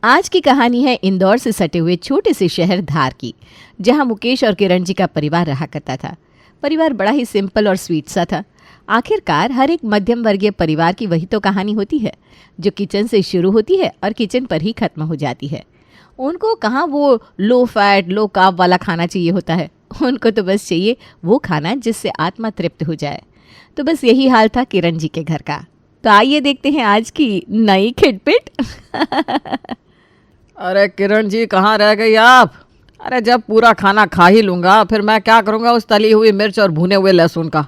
आज की कहानी है इंदौर से सटे हुए छोटे से शहर धार की, जहां मुकेश और किरण जी का परिवार रहा करता था। परिवार बड़ा ही सिंपल और स्वीट सा था। आखिरकार हर एक मध्यम वर्गीय परिवार की वही तो कहानी होती है, जो किचन से शुरू होती है और किचन पर ही खत्म हो जाती है। उनको कहाँ वो लो फैट लो कार्ब वाला खाना चाहिए होता है। उनको तो बस चाहिए वो खाना जिससे आत्मा तृप्त हो जाए। तो बस यही हाल था किरण जी के घर का। तो आइए देखते हैं आज की नई खिटपिट। अरे किरण जी, कहाँ रह गई आप? अरे जब पूरा खाना खा ही लूँगा फिर मैं क्या करूँगा उस तली हुई मिर्च और भुने हुए लहसुन का।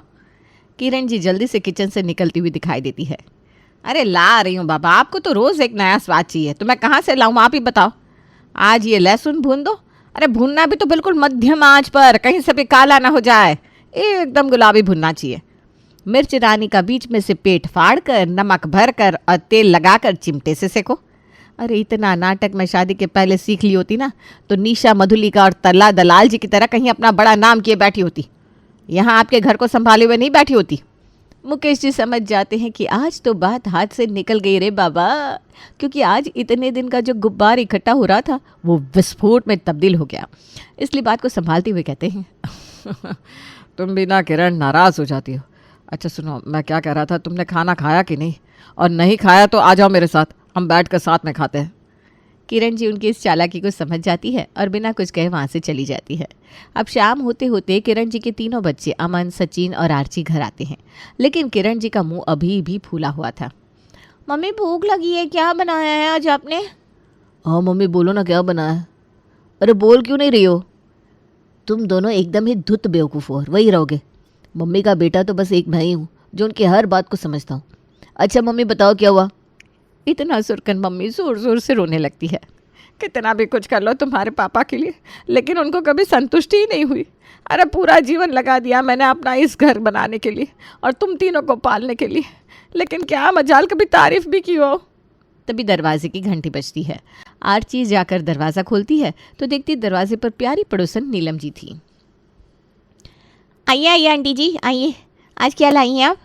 किरण जी जल्दी से किचन से निकलती हुई दिखाई देती है। अरे ला रही हूँ बाबा, आपको तो रोज़ एक नया स्वाद चाहिए, तो मैं कहाँ से लाऊँ आप ही बताओ। आज ये लहसुन भून दो। अरे भूनना भी तो बिल्कुल मध्यम आंच पर, कहीं से भी काला ना हो जाए, एकदम गुलाबी भुनना चाहिए। मिर्च रानी का बीच में से पेट फाड़ कर, नमक भर कर और तेल लगाकर चिमटे से सेको। अरे इतना नाटक मैं शादी के पहले सीख ली होती ना, तो निशा मधुलिका और तल्ला दलाल जी की तरह कहीं अपना बड़ा नाम किए बैठी होती। यहाँ आपके घर को संभाले हुए नहीं बैठी होती। मुकेश जी समझ जाते हैं कि आज तो बात हाथ से निकल गई रे बाबा, क्योंकि आज इतने दिन का जो गुब्बार इकट्ठा हो रहा था वो विस्फोट में तब्दील हो गया। इसलिए बात को संभालते हुए कहते हैं तुम भी ना किरण नाराज़ हो जाती हो। अच्छा सुनो, मैं क्या कह रहा था, तुमने खाना खाया कि नहीं? और नहीं खाया तो आ जाओ मेरे साथ, हम बैठ कर साथ में खाते हैं। किरण जी उनकी इस चालाकी को समझ जाती है और बिना कुछ कहे वहाँ से चली जाती है। अब शाम होते होते किरण जी के तीनों बच्चे अमन, सचिन और आर्ची घर आते हैं, लेकिन किरण जी का मुंह अभी भी फूला हुआ था। मम्मी भूख लगी है, क्या बनाया है आज आपने? हाँ मम्मी बोलो ना, क्या बनाया है? अरे बोल क्यों नहीं रही हो? तुम दोनों एकदम ही धुत बेवकूफ़ हो, वही रहोगे। मम्मी का बेटा तो बस एक मैं ही हूँ जो उनकी हर बात को समझता हूँ। अच्छा मम्मी बताओ क्या हुआ? इतना सुरकन मम्मी ज़ोर ज़ोर से रोने लगती है। कितना भी कुछ कर लो तुम्हारे पापा के लिए, लेकिन उनको कभी संतुष्टि ही नहीं हुई। अरे पूरा जीवन लगा दिया मैंने अपना इस घर बनाने के लिए और तुम तीनों को पालने के लिए, लेकिन क्या मजाल कभी तारीफ भी की हो। तभी दरवाजे की घंटी बजती है। आर्ची जाकर दरवाज़ा खोलती है तो देखती दरवाजे पर प्यारी पड़ोसन नीलम जी थी। आइए आइए आंटी जी आइए, आज क्या लाई हैं आप?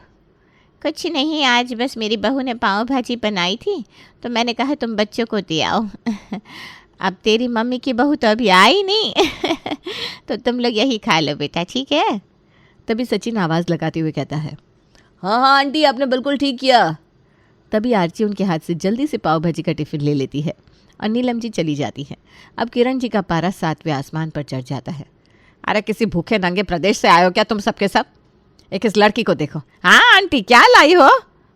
कुछ नहीं, आज बस मेरी बहू ने पाव भाजी बनाई थी तो मैंने कहा तुम बच्चों को दे आओ। अब तेरी मम्मी की बहू तो अभी आई नहीं तो तुम लोग यही खा लो बेटा, ठीक है? तभी सचिन आवाज़ लगाते हुए कहता है, हाँ हाँ आंटी, आपने बिल्कुल ठीक किया। तभी आर्ची उनके हाथ से जल्दी से पाव भाजी का टिफ़िन ले लेती है और नीलम जी चली जाती है। अब किरण जी का पारा 7वें आसमान पर चढ़ जाता है। अरे किसी भूखे नंगे प्रदेश से आए हो क्या तुम सबके सब? एक इस लड़की को देखो, हाँ आंटी क्या लाई हो,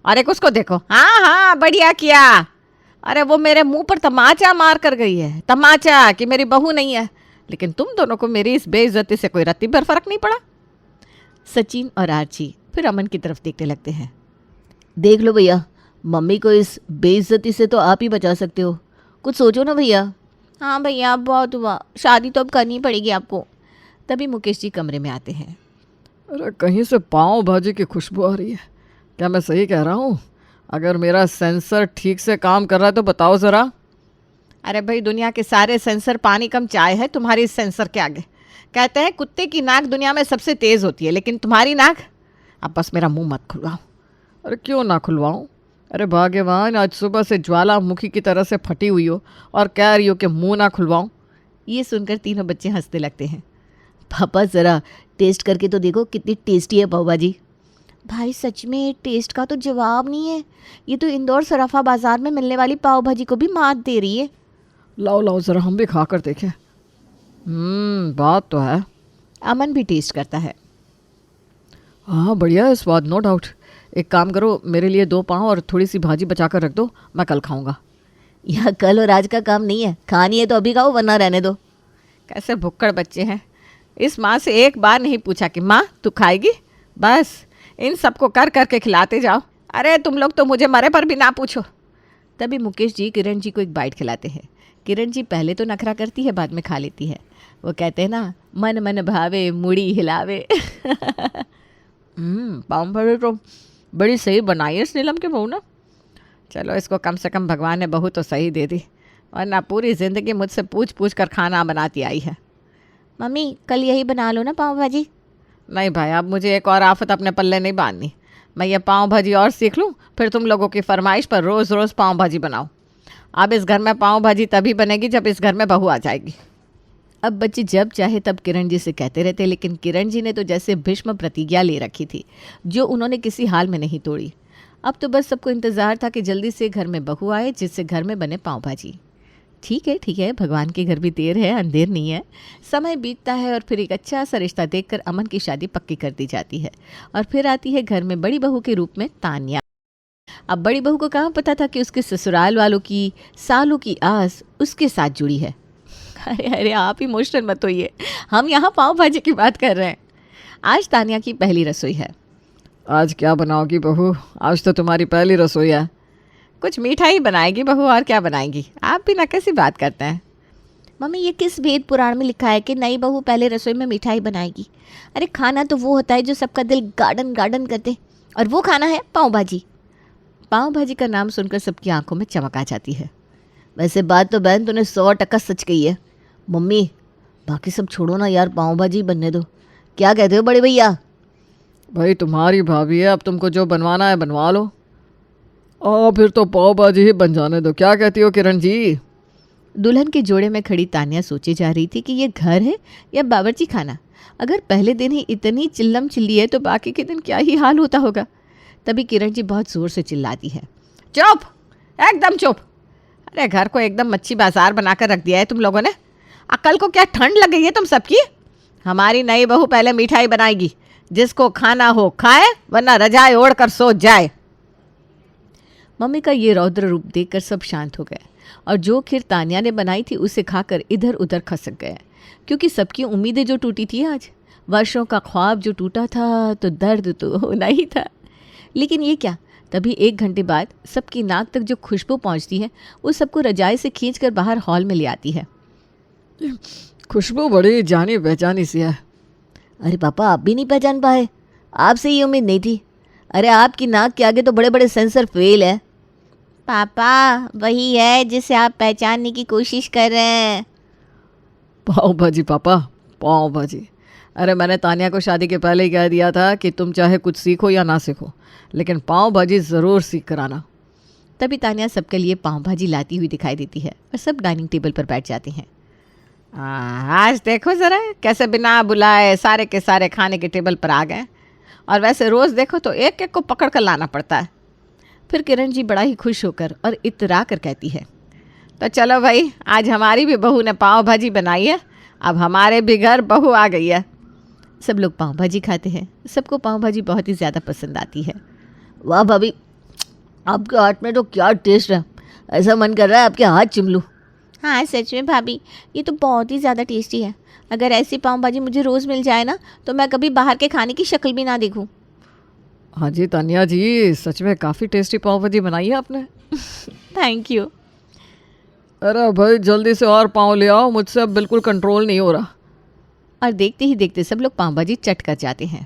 और एक उसको देखो, हाँ हाँ बढ़िया किया। अरे वो मेरे मुंह पर तमाचा मार कर गई है, तमाचा कि मेरी बहू नहीं है, लेकिन तुम दोनों को मेरी इस बेइज्जती से कोई रत्ती भर फर्क नहीं पड़ा। सचिन और आर्ची फिर अमन की तरफ देखने लगते हैं। देख लो भैया, मम्मी को इस बेइज्जती से तो आप ही बचा सकते हो, कुछ सोचो ना भैया। हाँ भैया बहुत हुआ, शादी तो अब करनी पड़ेगी आपको। तभी मुकेश जी कमरे में आते हैं। अरे कहीं से पाव भाजी की खुशबू आ रही है, क्या मैं सही कह रहा हूँ? अगर मेरा सेंसर ठीक से काम कर रहा है तो बताओ ज़रा। अरे भाई दुनिया के सारे सेंसर पानी कम चाय है तुम्हारी इस सेंसर के आगे। कहते हैं कुत्ते की नाक दुनिया में सबसे तेज़ होती है, लेकिन तुम्हारी नाक, अब बस मेरा मुंह मत खुलवाओ। अरे क्यों ना खुलवाऊँ? अरे भाग्यवान आज सुबह से ज्वालामुखी की तरह से फटी हुई हो और कह रही हो कि मुंह ना खुलवाऊँ। ये सुनकर तीनों बच्चे हंसने लगते हैं। पापा ज़रा टेस्ट करके तो देखो कितनी टेस्टी है पाव भाजी। भाई सच में टेस्ट का तो जवाब नहीं है, ये तो इंदौर सराफा बाज़ार में मिलने वाली पाव भाजी को भी मात दे रही है। लाओ लाओ ज़रा हम भी खा कर देखें। बात तो है। अमन भी टेस्ट करता है। हाँ बढ़िया है स्वाद, नो डाउट। एक काम करो, मेरे लिए 2 पाव और थोड़ी सी भाजी बचा कर रख दो, मैं कल खाऊंगा। यह कल और आज का काम नहीं है, खानी है तो अभी खाओ वरना रहने दो। कैसे भुक्कड़ बच्चे हैं। इस माँ से एक बार नहीं पूछा कि माँ तू खाएगी, बस इन सबको कर करके खिलाते जाओ। अरे तुम लोग तो मुझे मरे पर भी ना पूछो। तभी मुकेश जी किरण जी को एक बाइट खिलाते हैं। किरण जी पहले तो नखरा करती है, बाद में खा लेती है। वो कहते हैं ना, मन मन भावे मुड़ी हिलावे। पाव भाजी तो बड़ी सही बनाई है इस नीलम की बहू ना। चलो इसको कम से कम भगवान ने बहू तो सही दे दी, वरना पूरी ज़िंदगी मुझसे पूछ पूछ कर खाना बनाती आई है। मम्मी कल यही बना लो ना पाव भाजी। नहीं भाई, अब मुझे एक और आफत अपने पल्ले नहीं बांधनी। मैं ये पाव भाजी और सीख लूँ, फिर तुम लोगों की फरमाइश पर रोज़ रोज़ पाव भाजी बनाओ। अब इस घर में पाव भाजी तभी बनेगी जब इस घर में बहू आ जाएगी। अब बच्चे जब चाहे तब किरण जी से कहते रहते, लेकिन किरण जी ने तो जैसे भीष्म प्रतिज्ञा ले रखी थी जो उन्होंने किसी हाल में नहीं तोड़ी। अब तो बस सबको इंतज़ार था कि जल्दी से घर में बहू आए जिससे घर में बने पाव भाजी। ठीक है, भगवान के घर भी देर है अंधेर नहीं है। समय बीतता है और फिर एक अच्छा सा रिश्ता देखकर अमन की शादी पक्की कर दी जाती है और फिर आती है घर में बड़ी बहू के रूप में तान्या। अब बड़ी बहू को कहाँ पता था कि उसके ससुराल वालों की सालों की आस उसके साथ जुड़ी है। अरे आप इमोशनल मत होइए, हम यहाँ पाव भाजी की बात कर रहे हैं। आज तान्या की पहली रसोई है। आज क्या बनाओगी बहू? आज तो तुम्हारी पहली रसोई है। कुछ मीठा ही बनाएगी बहू, और क्या बनाएगी? आप भी ना कैसी बात करते हैं। मम्मी ये किस वेद पुराण में लिखा है कि नई बहू पहले रसोई में मिठाई बनाएगी? अरे खाना तो वो होता है जो सबका दिल गार्डन गार्डन करते, और वो खाना है पाव भाजी। पाव भाजी का नाम सुनकर सबकी आंखों में चमक आ जाती है। वैसे बात तो बहन तूने 100% सच कही है। मम्मी बाकी सब छोड़ो ना यार, पाव भाजी बनने दो। क्या कहते हो बड़े भैया? भाई तुम्हारी भाभी है, अब तुमको जो बनवाना है बनवा लो। फिर तो पाव भाजी ही बन जाने दो। क्या कहती हो किरण जी? दुल्हन के जोड़े में खड़ी तान्या सोचे जा रही थी कि ये घर है या बावर्ची खाना। अगर पहले दिन ही इतनी चिल्लम चिल्ली है तो बाकी के दिन क्या ही हाल होता होगा। तभी किरण जी बहुत ज़ोर से चिल्लाती है, चुप, एकदम चुप। अरे घर को एकदम मच्छी बाजार बनाकर रख दिया है तुम लोगों ने। अकल को क्या ठंड लग गई है तुम सबकी? हमारी नई बहू पहले मिठाई बनाएगी, जिसको खाना हो खाए वरना रजाई ओढ़ कर सो जाए। मम्मी का ये रौद्र रूप देखकर सब शांत हो गए और जो खीर तान्या ने बनाई थी उसे खाकर इधर उधर खसक गए, क्योंकि सबकी उम्मीदें जो टूटी थी आज, वर्षों का ख्वाब जो टूटा था, तो दर्द तो होना ही था। लेकिन ये क्या, तभी 1 घंटे बाद सबकी नाक तक जो खुशबू पहुंचती है वो सबको रजाई से खींचकर बाहर हॉल में ले आती है। खुशबू बड़ी जानी पहचानी सी है। अरे पापा आप भी नहीं पहचान पाए? आपसे ये उम्मीद नहीं थी। अरे आपकी नाक के आगे तो बड़े बड़े सेंसर फेल है। पापा वही है जिसे आप पहचानने की कोशिश कर रहे हैं। पाव भाजी पापा, पाव भाजी। अरे मैंने तान्या को शादी के पहले ही कह दिया था कि तुम चाहे कुछ सीखो या ना सीखो, लेकिन पाव भाजी ज़रूर सीख कर आना। तभी तान्या सबके लिए पाव भाजी लाती हुई दिखाई देती है और सब डाइनिंग टेबल पर बैठ जाते हैं। आज देखो ज़रा कैसे बिना बुलाए सारे के सारे खाने के टेबल पर आ गए, और वैसे रोज़ देखो तो एक एक को पकड़ कर लाना पड़ता है। फिर किरण जी बड़ा ही खुश होकर और इतरा कर कहती है, तो चलो भाई, आज हमारी भी बहू ने पाव भाजी बनाई है, अब हमारे भी घर बहू आ गई है। सब लोग पाव भाजी खाते हैं। सबको पाव भाजी बहुत ही ज़्यादा पसंद आती है। वाह भाभी, आपके हाथ में तो क्या टेस्ट है, ऐसा मन कर रहा है आपके हाथ चिम लूं। हाँ सच में भाभी, ये तो बहुत ही ज़्यादा टेस्टी है। अगर ऐसी पाव भाजी मुझे रोज़ मिल जाए ना तो मैं कभी बाहर के खाने की शक्ल भी ना देखूं। हाँ जी तान्या जी, सच में काफ़ी टेस्टी पाव भाजी बनाई है आपने। Thank you. अरे भाई जल्दी से और पाव ले आओ, मुझसे अब बिल्कुल कंट्रोल नहीं हो रहा। और देखते ही देखते सब लोग पाव भाजी चट कर जाते हैं।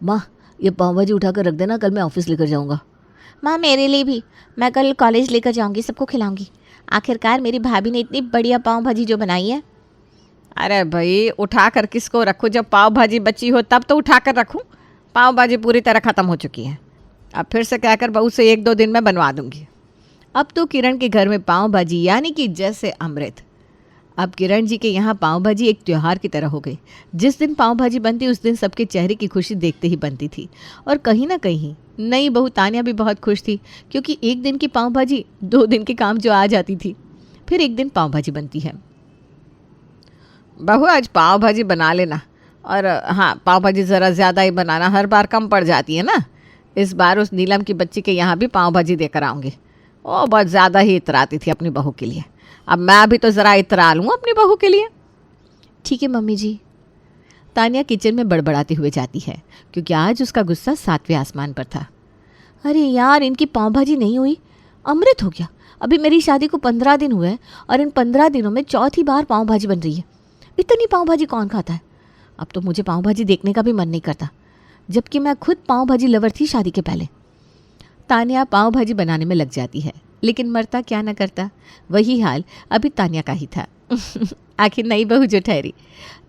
माँ ये पाव भाजी उठा कर रख देना, कल मैं ऑफिस लेकर जाऊँगा। माँ मेरे लिए भी, मैं कल कॉलेज लेकर जाऊँगी, सबको खिलाऊँगी। आखिरकार मेरी भाभी ने इतनी बढ़िया पाव भाजी जो बनाई है। अरे भाई उठा कर किसको रखूँ? जब पाव भाजी बची हो तब तो उठा कर रखूँ। पाव भाजी पूरी तरह ख़त्म हो चुकी है। अब फिर से कहकर बहू से 1-2 दिन में बनवा दूँगी। अब तो किरण के घर में पाव भाजी यानी कि जैसे अमृत। अब किरण जी के यहाँ पाव भाजी एक त्यौहार की तरह हो गई। जिस दिन पाव भाजी बनती उस दिन सबके चेहरे की खुशी देखते ही बनती थी। और कहीं ना कहीं नई बहू तान्या भी बहुत खुश थी, क्योंकि 1 दिन की पाव भाजी 2 दिन के काम जो आ जाती थी। फिर एक दिन पाव भाजी बनती है। बहू आज पाव भाजी बना लेना, और हाँ पाव भाजी ज़रा ज़्यादा ही बनाना, हर बार कम पड़ जाती है ना। इस बार उस नीलम की बच्ची के यहाँ भी पाव भाजी देकर आऊँगी। वो बहुत ज़्यादा ही इतराती थी अपनी बहू के लिए। अब मैं भी तो ज़रा इतरा लूँ अपनी बहू के लिए। ठीक है मम्मी जी। तान्या किचन में बड़बड़ाते हुए जाती है, क्योंकि आज उसका गुस्सा 7वें आसमान पर था। अरे यार इनकी पाव भाजी नहीं हुई, अमृत हो गया। अभी मेरी शादी को 15 दिन हुए हैं और इन 15 दिनों में चौथी बार पाव भाजी बन रही है। इतनी पाव भाजी कौन खाता है? अब तो मुझे पाव भाजी देखने का भी मन नहीं करता, जबकि मैं खुद पाव भाजी लवर थी शादी के पहले। तान्या पाव भाजी बनाने में लग जाती है, लेकिन मरता क्या न करता, वही हाल अभी तान्या का ही था। आखिर नई बहू जो ठहरी।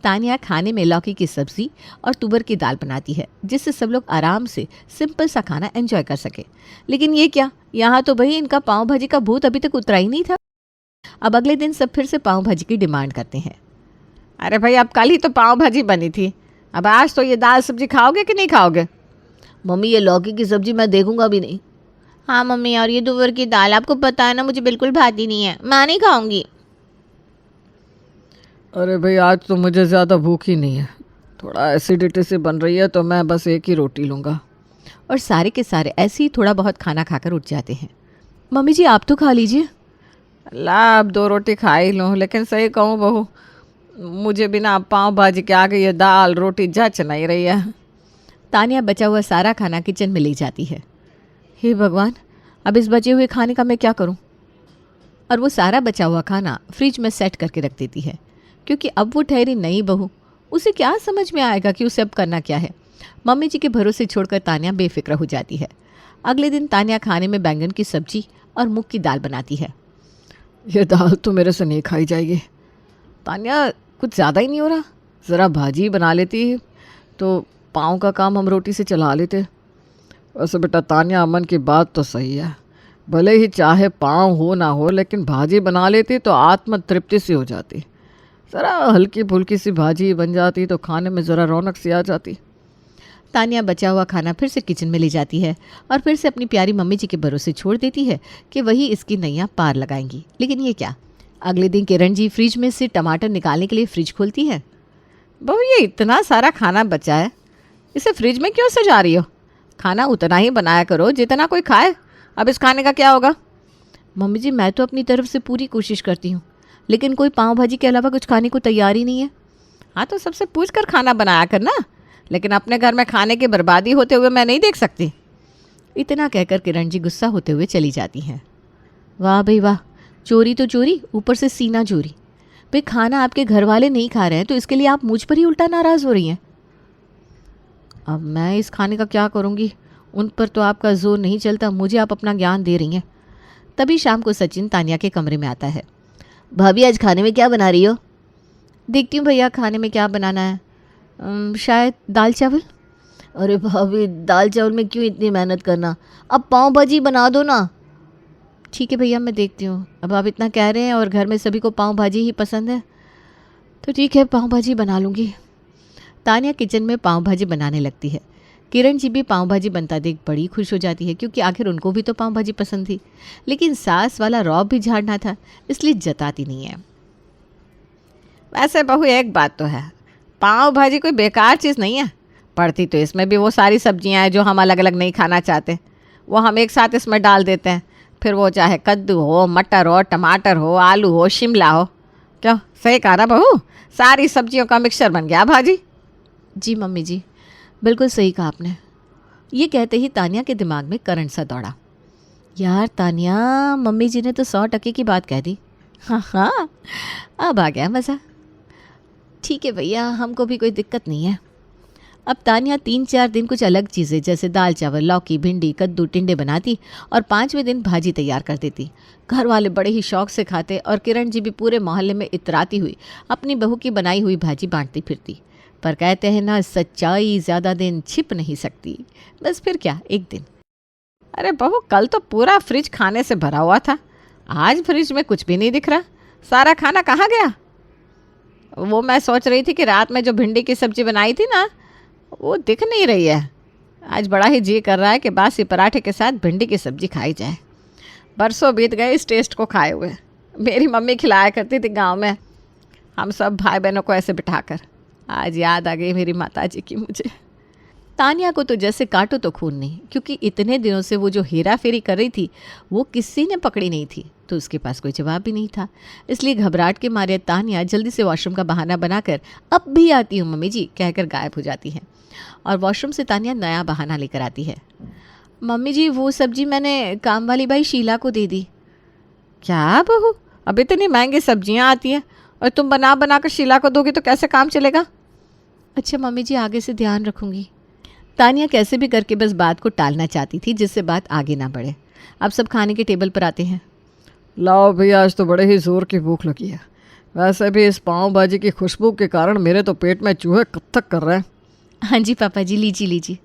तानिया खाने में लौकी की सब्जी और तुअर की दाल बनाती है, जिससे सब लोग आराम से सिंपल सा खाना एंजॉय कर सके। लेकिन ये क्या, यहाँ तो भाई इनका पाव भाजी का भूत अभी तक उतरा ही नहीं था। अब अगले दिन सब फिर से पाव भाजी की डिमांड करते हैं। अरे भाई, अब कल ही तो पाव भाजी बनी थी, अब आज तो ये दाल सब्जी खाओगे कि नहीं खाओगे? मम्मी ये लौकी की सब्जी मैं देखूंगा भी नहीं। हाँ मम्मी, और ये तुअर की दाल आपको पता है ना, मुझे बिल्कुल भाती नहीं है, मैं नहीं खाऊंगी। अरे भाई, आज तो मुझे ज़्यादा भूख ही नहीं है, थोड़ा एसिडिटी से बन रही है, तो मैं बस एक ही रोटी लूँगा। और सारे के सारे ऐसे ही थोड़ा बहुत खाना खाकर उठ जाते हैं। मम्मी जी आप तो खा लीजिए। ला, अब 2 रोटी खा ही लूँ, लेकिन सही कहूँ बहू, मुझे बिना पाव भाजी के आगे ये दाल रोटी जच नहीं रही है। तानिया बचा हुआ सारा खाना किचन में ले जाती है। हे भगवान, अब इस बचे हुए खाने का मैं क्या करूं? और वो सारा बचा हुआ खाना फ्रिज में सेट करके रख देती है, क्योंकि अब वो ठहरी नई बहू, उसे क्या समझ में आएगा कि उसे अब करना क्या है। मम्मी जी के भरोसे छोड़कर तानिया बेफिक्र हो जाती है। अगले दिन तानिया खाने में बैंगन की सब्जी और मूंग की दाल बनाती है। ये दाल तो मेरे से नहीं खाई जाएगी। तानिया, कुछ ज़्यादा ही नहीं हो रहा? ज़रा भाजी बना लेती तो पाँव का काम हम रोटी से चला लेते। वैसे बेटा तानिया, अमन की बात तो सही है, भले ही चाहे पाँव हो ना हो, लेकिन भाजी बना लेती तो आत्म तृप्ति सी हो जाती। ज़रा हल्की फुल्की सी भाजी बन जाती तो खाने में ज़रा रौनक सी आ जाती। तानिया बचा हुआ खाना फिर से किचन में ले जाती है और फिर से अपनी प्यारी मम्मी जी के भरोसे छोड़ देती है कि वही इसकी नैया पार लगाएंगी। लेकिन ये क्या, अगले दिन किरण जी फ्रिज में से टमाटर निकालने के लिए फ्रिज खोलती है। बहू, ये इतना सारा खाना बचा है, इसे फ्रिज में क्यों सजा रही हो? खाना उतना ही बनाया करो जितना कोई खाए, अब इस खाने का क्या होगा? मम्मी जी मैं तो अपनी तरफ से पूरी कोशिश करती हूँ, लेकिन कोई पाव भाजी के अलावा कुछ खाने को तैयार ही नहीं है। हाँ, तो सबसे पूछ कर खाना बनाया करना, लेकिन अपने घर में खाने की बर्बादी होते हुए मैं नहीं देख सकती। इतना कहकर किरण जी गुस्सा होते हुए चली जाती हैं। वाह भाई वाह, चोरी तो चोरी, ऊपर से सीना चोरी। भाई खाना आपके घर वाले नहीं खा रहे हैं तो इसके लिए आप मुझ पर ही उल्टा नाराज़ हो रही हैं। अब मैं इस खाने का क्या करूँगी? उन पर तो आपका जोर नहीं चलता, मुझे आप अपना ज्ञान दे रही हैं। तभी शाम को सचिन तानिया के कमरे में आता है। भाभी आज खाने में क्या बना रही हो? देखती हूँ भैया खाने में क्या बनाना है, शायद दाल चावल। अरे भाभी, दाल चावल में क्यों इतनी मेहनत करना, अब पाव भाजी बना दो ना। ठीक है भैया, मैं देखती हूँ। अब आप इतना कह रहे हैं और घर में सभी को पाव भाजी ही पसंद है, तो ठीक है पाव भाजी बना लूँगी। तानिया किचन में पाव भाजी बनाने लगती है। किरण जी भी पाव भाजी बनता देख बड़ी खुश हो जाती है, क्योंकि आखिर उनको भी तो पाव भाजी पसंद थी। लेकिन सास वाला रौब भी झाड़ना था, इसलिए जताती नहीं है। वैसे बहू, एक बात तो है, पाव भाजी कोई बेकार चीज़ नहीं है। पड़ती तो इसमें भी वो सारी सब्जियां हैं जो हम अलग अलग नहीं खाना चाहते, वो हम एक साथ इसमें डाल देते हैं। फिर वो चाहे कद्दू हो, मटर हो, टमाटर हो, आलू हो, शिमला हो। क्यों, सही कहा ना बहू? सारी सब्जियों का मिक्सचर बन गया भाजी। जी मम्मी जी, बिल्कुल सही कहा आपने। ये कहते ही तानिया के दिमाग में करंट सा दौड़ा। यार तानिया, मम्मी जी ने तो 100% की बात कह दी। हाँ हाँ, अब आ गया मज़ा। ठीक है भैया, हमको भी कोई दिक्कत नहीं है। अब तानिया 3-4 दिन कुछ अलग चीज़ें जैसे दाल चावल, लौकी, भिंडी, कद्दू, टिंडे बनाती और 5वें दिन भाजी तैयार कर देती। घर वाले बड़े ही शौक से खाते और किरण जी भी पूरे मोहल्ले में इतराती हुई अपनी बहू की बनाई हुई भाजी बांटती फिरती। पर कहते हैं ना, सच्चाई ज़्यादा दिन छिप नहीं सकती। बस फिर क्या, एक दिन। अरे बहू, कल तो पूरा फ्रिज खाने से भरा हुआ था, आज फ्रिज में कुछ भी नहीं दिख रहा। सारा खाना कहाँ गया? वो मैं सोच रही थी कि रात में जो भिंडी की सब्जी बनाई थी ना, वो दिख नहीं रही है। आज बड़ा ही जी कर रहा है कि बासी पराठे के साथ भिंडी की सब्जी खाई जाए। बरसों बीत गए इस टेस्ट को खाए हुए। मेरी मम्मी खिलाया करती थी गांव में, हम सब भाई बहनों को ऐसे बिठाकर। आज याद आ गई मेरी माता जी की मुझे। तानिया को तो जैसे काटो तो खून नहीं, क्योंकि इतने दिनों से वो जो हेरा फेरी कर रही थी वो किसी ने पकड़ी नहीं थी, तो उसके पास कोई जवाब भी नहीं था। इसलिए घबराहट के मारे तानिया जल्दी से वॉशरूम का बहाना बनाकर अब भी आती हूँ मम्मी जी कहकर गायब हो जाती है। और वॉशरूम से तानिया नया बहाना लेकर आती है। मम्मी जी, वो सब्जी मैंने काम वाली भाई शीला को दे दी। क्या बहू, अब इतनी महंगी सब्जियां आती हैं और तुम बना बना कर शीला को दोगी तो कैसे काम चलेगा? अच्छा मम्मी जी, आगे से ध्यान रखूँगी। तानिया कैसे भी करके बस बात को टालना चाहती थी, जिससे बात आगे ना बढ़े। अब सब खाने के टेबल पर आते हैं। लाओ भैया, आज तो बड़े ही ज़ोर की भूख लगी है, वैसे भी इस पाव भाजी की खुशबू के कारण मेरे तो पेट में चूहे कब तक कर रहे हैं। हाँ जी पापा जी, लीजिए लीजिए।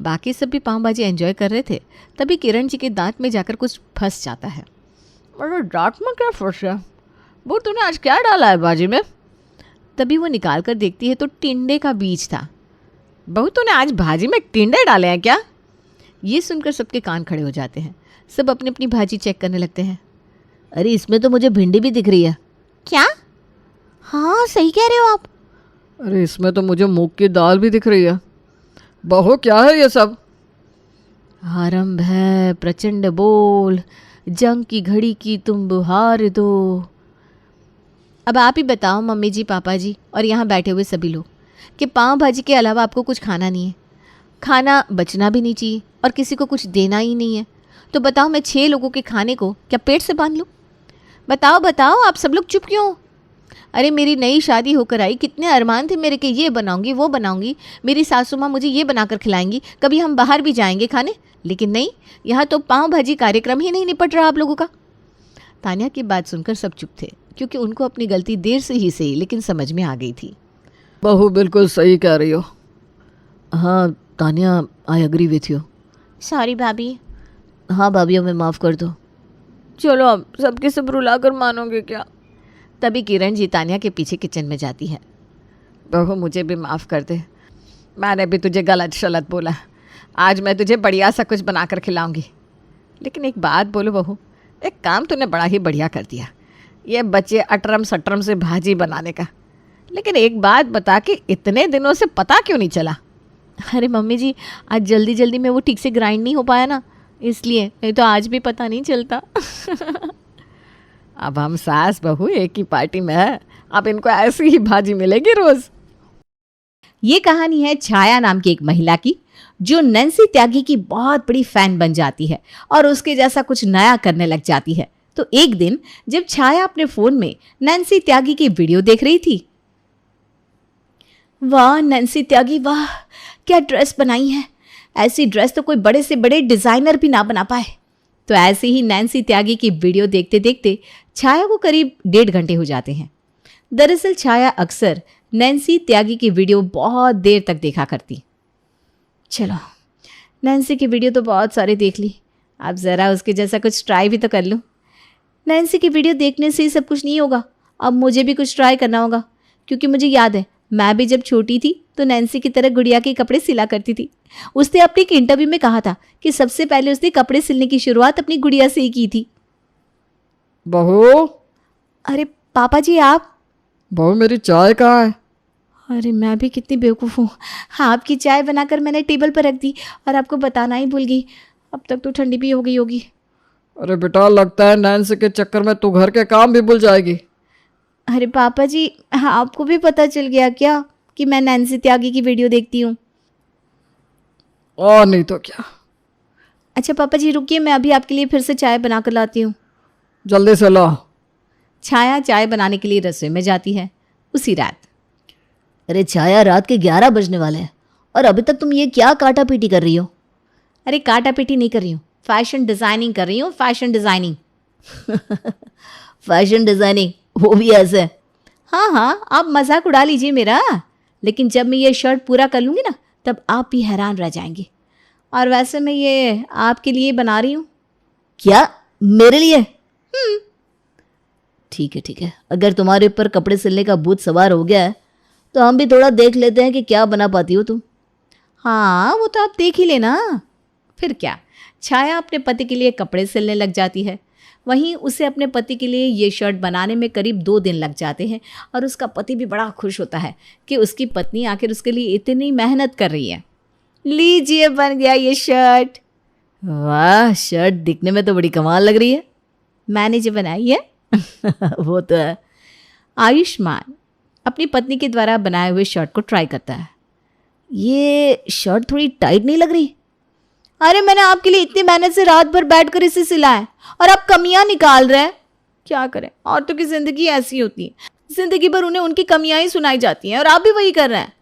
बाकी सब भी पाव भाजी एंजॉय कर रहे थे, तभी किरण जी के दांत में जाकर कुछ फंस जाता है। अरे दांत में क्या फंस गया? वो तूने आज क्या डाला है भाजी में? तभी वो निकाल कर देखती है तो टिंडे का बीज था। बहू तूने आज भाजी में टिंडे डाले हैं क्या? ये सुनकर सबके कान खड़े हो जाते हैं। सब अपनी अपनी भाजी चेक करने लगते हैं। अरे इसमें तो मुझे भिंडी भी दिख रही है। क्या? हाँ सही कह रहे हो आप। अरे इसमें तो मुझे मूंग की दाल भी दिख रही है। बहू क्या है ये सब? आरंभ है प्रचंड बोल, जंग की घड़ी की तुम बुहार दो। अब आप ही बताओ मम्मी जी, पापा जी और यहाँ बैठे हुए सभी लोग कि पाव भाजी के अलावा आपको कुछ खाना नहीं है, खाना बचना भी नहीं चाहिए और किसी को कुछ देना ही नहीं है। तो बताओ मैं 6 लोगों के खाने को क्या पेट से बांध लूँ? बताओ बताओ, आप सब लोग चुप क्यों? अरे मेरी नई शादी होकर आई, कितने अरमान थे मेरे कि ये बनाऊंगी वो बनाऊंगी, मेरी सासू माँ मुझे ये बनाकर खिलाएंगी, कभी हम बाहर भी जाएंगे खाने। लेकिन नहीं, यहाँ तो पाव भाजी कार्यक्रम ही नहीं निपट रहा आप लोगों का। तान्या की बात सुनकर सब चुप थे, क्योंकि उनको अपनी गलती देर से ही सही लेकिन समझ में आ गई थी। बहू बिल्कुल सही कह रही हो। हाँ Tanya, I agree with you. Sorry भाभी। हाँ भाभी, हमें माफ़ कर दो। चलो अब सबके सब रुला कर मानोगे क्या? तभी किरण जी तान्या के पीछे किचन में जाती है। बहू मुझे भी माफ़ कर दे, मैंने भी तुझे गलत शलत बोला। आज मैं तुझे बढ़िया सा कुछ बनाकर खिलाऊंगी। लेकिन एक बात बोलो बहू, एक काम तूने बड़ा ही बढ़िया कर दिया, ये बच्चे अटरम सटरम से भाजी बनाने का। लेकिन एक बात बता कि इतने दिनों से पता क्यों नहीं चला? अरे मम्मी जी, आज जल्दी जल्दी में वो ठीक से ग्राइंड नहीं हो पाया ना, इसलिए, नहीं तो आज भी पता नहीं चलता। अब हम सास बहू एक ही पार्टी में है, अब इनको ऐसी ही भाजी मिलेगी रोज। ये कहानी है छाया नाम की एक महिला की, जो नैन्सी त्यागी की बहुत बड़ी फैन बन जाती है और उसके जैसा कुछ नया करने लग जाती है। तो एक दिन जब छाया अपने फोन में नैन्सी त्यागी की वीडियो देख रही थी, वाह नैन्सी त्यागी वाह, क्या ड्रेस बनाई है, ऐसी ड्रेस तो कोई बड़े से बड़े डिजाइनर भी ना बना पाए। तो ऐसे ही नैन्सी त्यागी की वीडियो देखते देखते छाया को करीब 1.5 घंटे हो जाते हैं। दरअसल छाया अक्सर नैन्सी त्यागी की वीडियो बहुत देर तक देखा करती। चलो नैन्सी की वीडियो तो बहुत सारे देख ली, अब ज़रा उसके जैसा कुछ ट्राई भी तो कर लूँ। नैन्सी की वीडियो देखने से ही सब कुछ नहीं होगा, अब मुझे भी कुछ ट्राई करना होगा, क्योंकि मुझे याद है मैं भी जब छोटी थी तो नैन्सी की तरह गुड़िया के कपड़े सिला करती थी। उसने अपने एक इंटरव्यू में कहा था कि सबसे पहले उसने कपड़े सिलने की शुरुआत अपनी गुड़िया से ही की थी। बहू, अरे पापा जी आप? बहू मेरी चाय कहाँ है? अरे मैं भी कितनी बेवकूफ़ हूँ, हाँ आपकी चाय बनाकर मैंने टेबल पर रख दी और आपको बताना ही भूल गई, अब तक तो ठंडी भी हो गई होगी। अरे बेटा, लगता है नैन्सी के चक्कर में तू घर के काम भी भूल जाएगी। अरे पापा जी, हाँ आपको भी पता चल गया क्या कि मैं नैन्सी त्यागी की वीडियो देखती हूँ? और नहीं तो क्या। अच्छा पापा जी रुकिए, मैं अभी आपके लिए फिर से चाय बना कर लाती हूँ। जल्दी से ला। छाया चाय बनाने के लिए रसोई में जाती है उसी रात। अरे छाया, रात के 11 बजने वाले हैं और अभी तक तुम ये क्या काटा पीटी कर रही हो? अरे काटा पीटी नहीं कर रही हूँ, फैशन डिज़ाइनिंग कर रही हूँ, फैशन डिज़ाइनिंग। फैशन डिज़ाइनिंग, वो भी ऐसे? हाँ हाँ, आप मजाक उड़ा लीजिए मेरा, लेकिन जब मैं ये शर्ट पूरा कर लूँगी ना तब आप भी हैरान रह जाएंगे। और वैसे मैं ये आपके लिए बना रही हूँ। क्या, मेरे लिए? ठीक है, अगर तुम्हारे ऊपर कपड़े सिलने का भूत सवार हो गया है तो हम भी थोड़ा देख लेते हैं कि क्या बना पाती हो तुम। हाँ वो तो आप देख ही लेना। फिर क्या, छाया अपने पति के लिए कपड़े सिलने लग जाती है। वहीं उसे अपने पति के लिए ये शर्ट बनाने में करीब 2 दिन लग जाते हैं और उसका पति भी बड़ा खुश होता है कि उसकी पत्नी आखिर उसके लिए इतनी मेहनत कर रही है। लीजिए बन गया ये शर्ट। वाह, शर्ट दिखने में तो बड़ी कमाल लग रही है। मैंने जो बनाई है। वो तो है। आयुष्मान अपनी पत्नी के द्वारा बनाए हुए शर्ट को ट्राई करता है। ये शर्ट थोड़ी टाइट नहीं लग रही? अरे मैंने आपके लिए इतनी मेहनत से रात भर बैठकर इसे सिलाया और आप कमियां निकाल रहे हैं। क्या करें, औरतों की जिंदगी ऐसी होती है, जिंदगी भर उन्हें उनकी कमियां ही सुनाई जाती हैं और आप भी वही कर रहे हैं।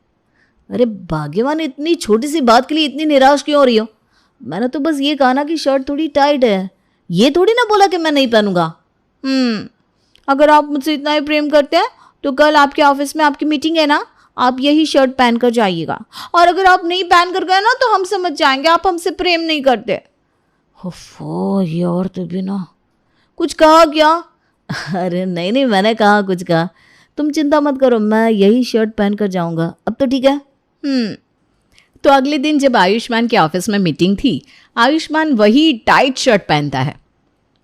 अरे भाग्यवान, इतनी छोटी सी बात के लिए इतनी निराश क्यों हो रही हो? मैंने तो बस ये कहा ना कि शर्ट थोड़ी टाइट है, ये थोड़ी ना बोला कि मैं नहीं पहनूंगा। अगर आप मुझसे इतना ही प्रेम करते हैं तो कल आपके ऑफिस में आपकी मीटिंग है ना, आप यही शर्ट पहन कर जाइएगा। और अगर आप नहीं पहन कर गए ना तो हम समझ जाएंगे आप हमसे प्रेम नहीं करते। ओफो, ये और तो भी ना कुछ कहा क्या? अरे नहीं नहीं, मैंने कहा कुछ कहा। तुम चिंता मत करो, मैं यही शर्ट पहन कर जाऊंगा। अब तो ठीक है। तो अगले दिन जब आयुष्मान के ऑफिस में मीटिंग थी, आयुष्मान वही टाइट शर्ट पहनता है।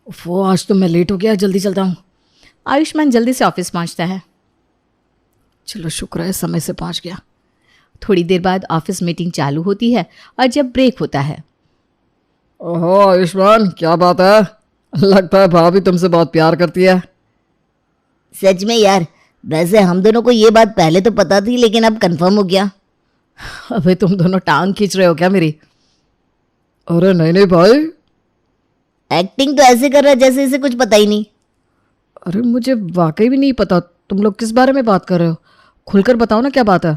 वो आज तो मैं लेट हो गया, जल्दी चलता हूँ। आयुष्मान जल्दी से ऑफिस पहुंचता है। चलो शुक्र है समय से पहुंच गया। थोड़ी देर बाद ऑफिस मीटिंग चालू होती है और जब ब्रेक होता है। ओहो आयुष्मान, क्या बात है? लगता है भाभी तुमसे बहुत प्यार करती है। सच में यार, वैसे हम दोनों को ये बात पहले तो पता थी लेकिन अब कंफर्म हो गया। अबे तुम दोनों टांग खींच रहे हो क्या मेरी? अरे नहीं नहीं भाई। एक्टिंग तो ऐसे कर रहा है जैसे इसे कुछ पता ही नहीं। अरे मुझे वाकई भी नहीं पता, तुम लोग किस बारे में बात कर रहे हो? खुलकर बताओ ना क्या बात है।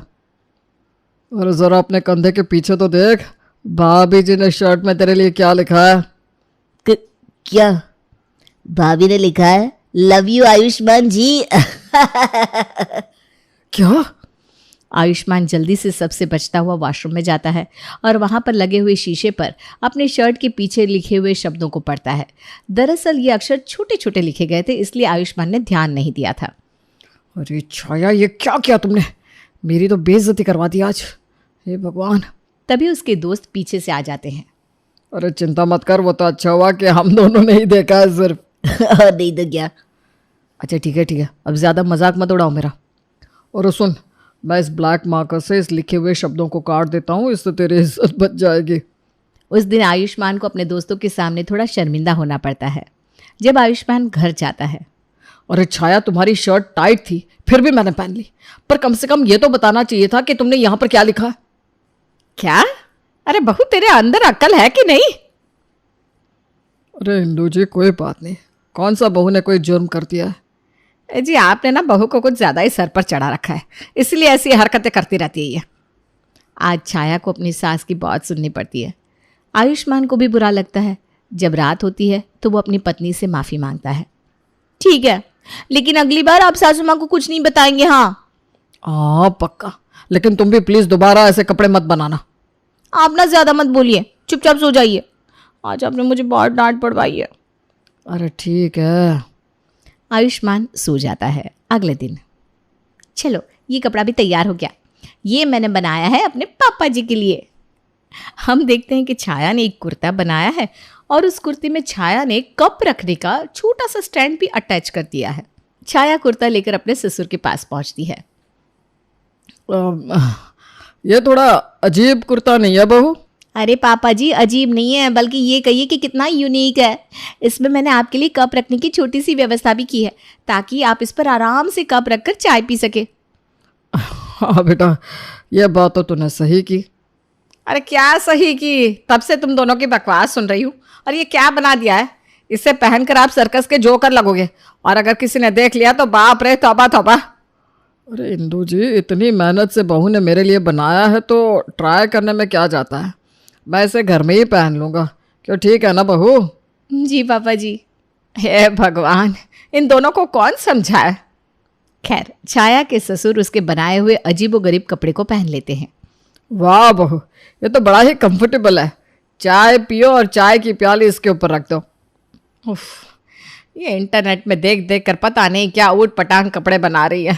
अरे जरा अपने कंधे के पीछे तो देख, भाभी जी ने शर्ट में तेरे लिए क्या लिखा है। क्या? भाभी ने लिखा है लव यू आयुष्मान जी। क्या? आयुष्मान जल्दी से सबसे बचता हुआ वॉशरूम में जाता है और वहां पर लगे हुए शीशे पर अपने शर्ट के पीछे लिखे हुए शब्दों को पढ़ता है। दरअसल ये अक्षर छोटे छोटे लिखे गए थे, इसलिए आयुष्मान ने ध्यान नहीं दिया था। अरे छाया, ये क्या किया तुमने? मेरी तो बेइज्जती करवा दी आज। हे भगवान। तभी उसके दोस्त पीछे से आ जाते हैं। अरे चिंता मत कर, वो तो अच्छा हुआ कि हम दोनों ने ही देखा है सिर्फ। और नहीं तो क्या। अच्छा ठीक है, अब ज़्यादा मजाक मत उड़ाओ मेरा। और सुन, मैं इस ब्लैक मार्कर से इस लिखे हुए शब्दों को काट देता हूँ, इससे तेरी इज्जत बच जाएगी। उस दिन आयुष्मान को अपने दोस्तों के सामने थोड़ा शर्मिंदा होना पड़ता है जब आयुष्मान घर जाता है। अरे छाया, तुम्हारी शर्ट टाइट थी फिर भी मैंने पहन ली, पर कम से कम ये तो बताना चाहिए था कि तुमने यहाँ पर क्या लिखा है। क्या? अरे बहू, तेरे अंदर अक्ल है कि नहीं? अरे इंदू जी, कोई बात नहीं, कौन सा बहू ने कोई जुर्म कर दिया है। जी आपने ना बहू को कुछ ज़्यादा ही सर पर चढ़ा रखा है, इसलिए ऐसी हरकतें करती रहती है ये। आज छाया को अपनी सास की बहुत सुननी पड़ती है। आयुष्मान को भी बुरा लगता है। जब रात होती है तो वो अपनी पत्नी से माफ़ी मांगता है। ठीक है, लेकिन अगली बार आप सासू माँ को कुछ नहीं बताएंगे। हाँ पक्का, लेकिन तुम भी प्लीज दोबारा ऐसे कपड़े मत बनाना। आप ना ज्यादा मत बोलिए, चुपचाप सो जाइए। आज आपने मुझे बहुत डांट पड़वाई है। अरे ठीक है। आयुष्मान सो जाता है। अगले दिन, चलो ये कपड़ा भी तैयार हो गया, ये मैंने बनाया है अपने पापा जी के लिए। हम देखते हैं कि छाया ने एक कुर्ता बनाया है और उस कुर्ते में छाया ने कप रखने का छोटा सा स्टैंड भी अटैच कर दिया है। छाया कुर्ता लेकर अपने ससुर के पास पहुंचती है। ये थोड़ा अजीब कुर्ता नहीं है बहू? अरे पापा जी, अजीब नहीं है, बल्कि ये कहिए कि कितना यूनिक है। इसमें मैंने आपके लिए कप रखने की छोटी सी व्यवस्था भी की है ताकि आप इस पर आराम से कप रखकर चाय पी सके। हाँ बेटा, यह बात तो तूने सही की। अरे क्या सही की? तब से तुम दोनों की बकवास सुन रही हूँ। और ये क्या बना दिया है? इसे पहनकर आप सर्कस के जोकर लगोगे और अगर किसी ने देख लिया तो बाप रे तौबा तौबा। अरे इंदू जी, इतनी मेहनत से बहू ने मेरे लिए बनाया है तो ट्राई करने में क्या जाता है। मैं इसे घर में ही पहन लूँगा, क्यों? ठीक है ना बहू? जी पापा जी। हे भगवान, इन दोनों को कौन समझाए। खैर, छाया के ससुर उसके बनाए हुए अजीबोगरीब कपड़े को पहन लेते हैं। वाह बहू, ये तो बड़ा ही कंफर्टेबल है। चाय पियो और चाय की प्याली इसके ऊपर रख दो। उफ, ये इंटरनेट में देख देख कर पता नहीं क्या ऊट पटांग कपड़े बना रही है।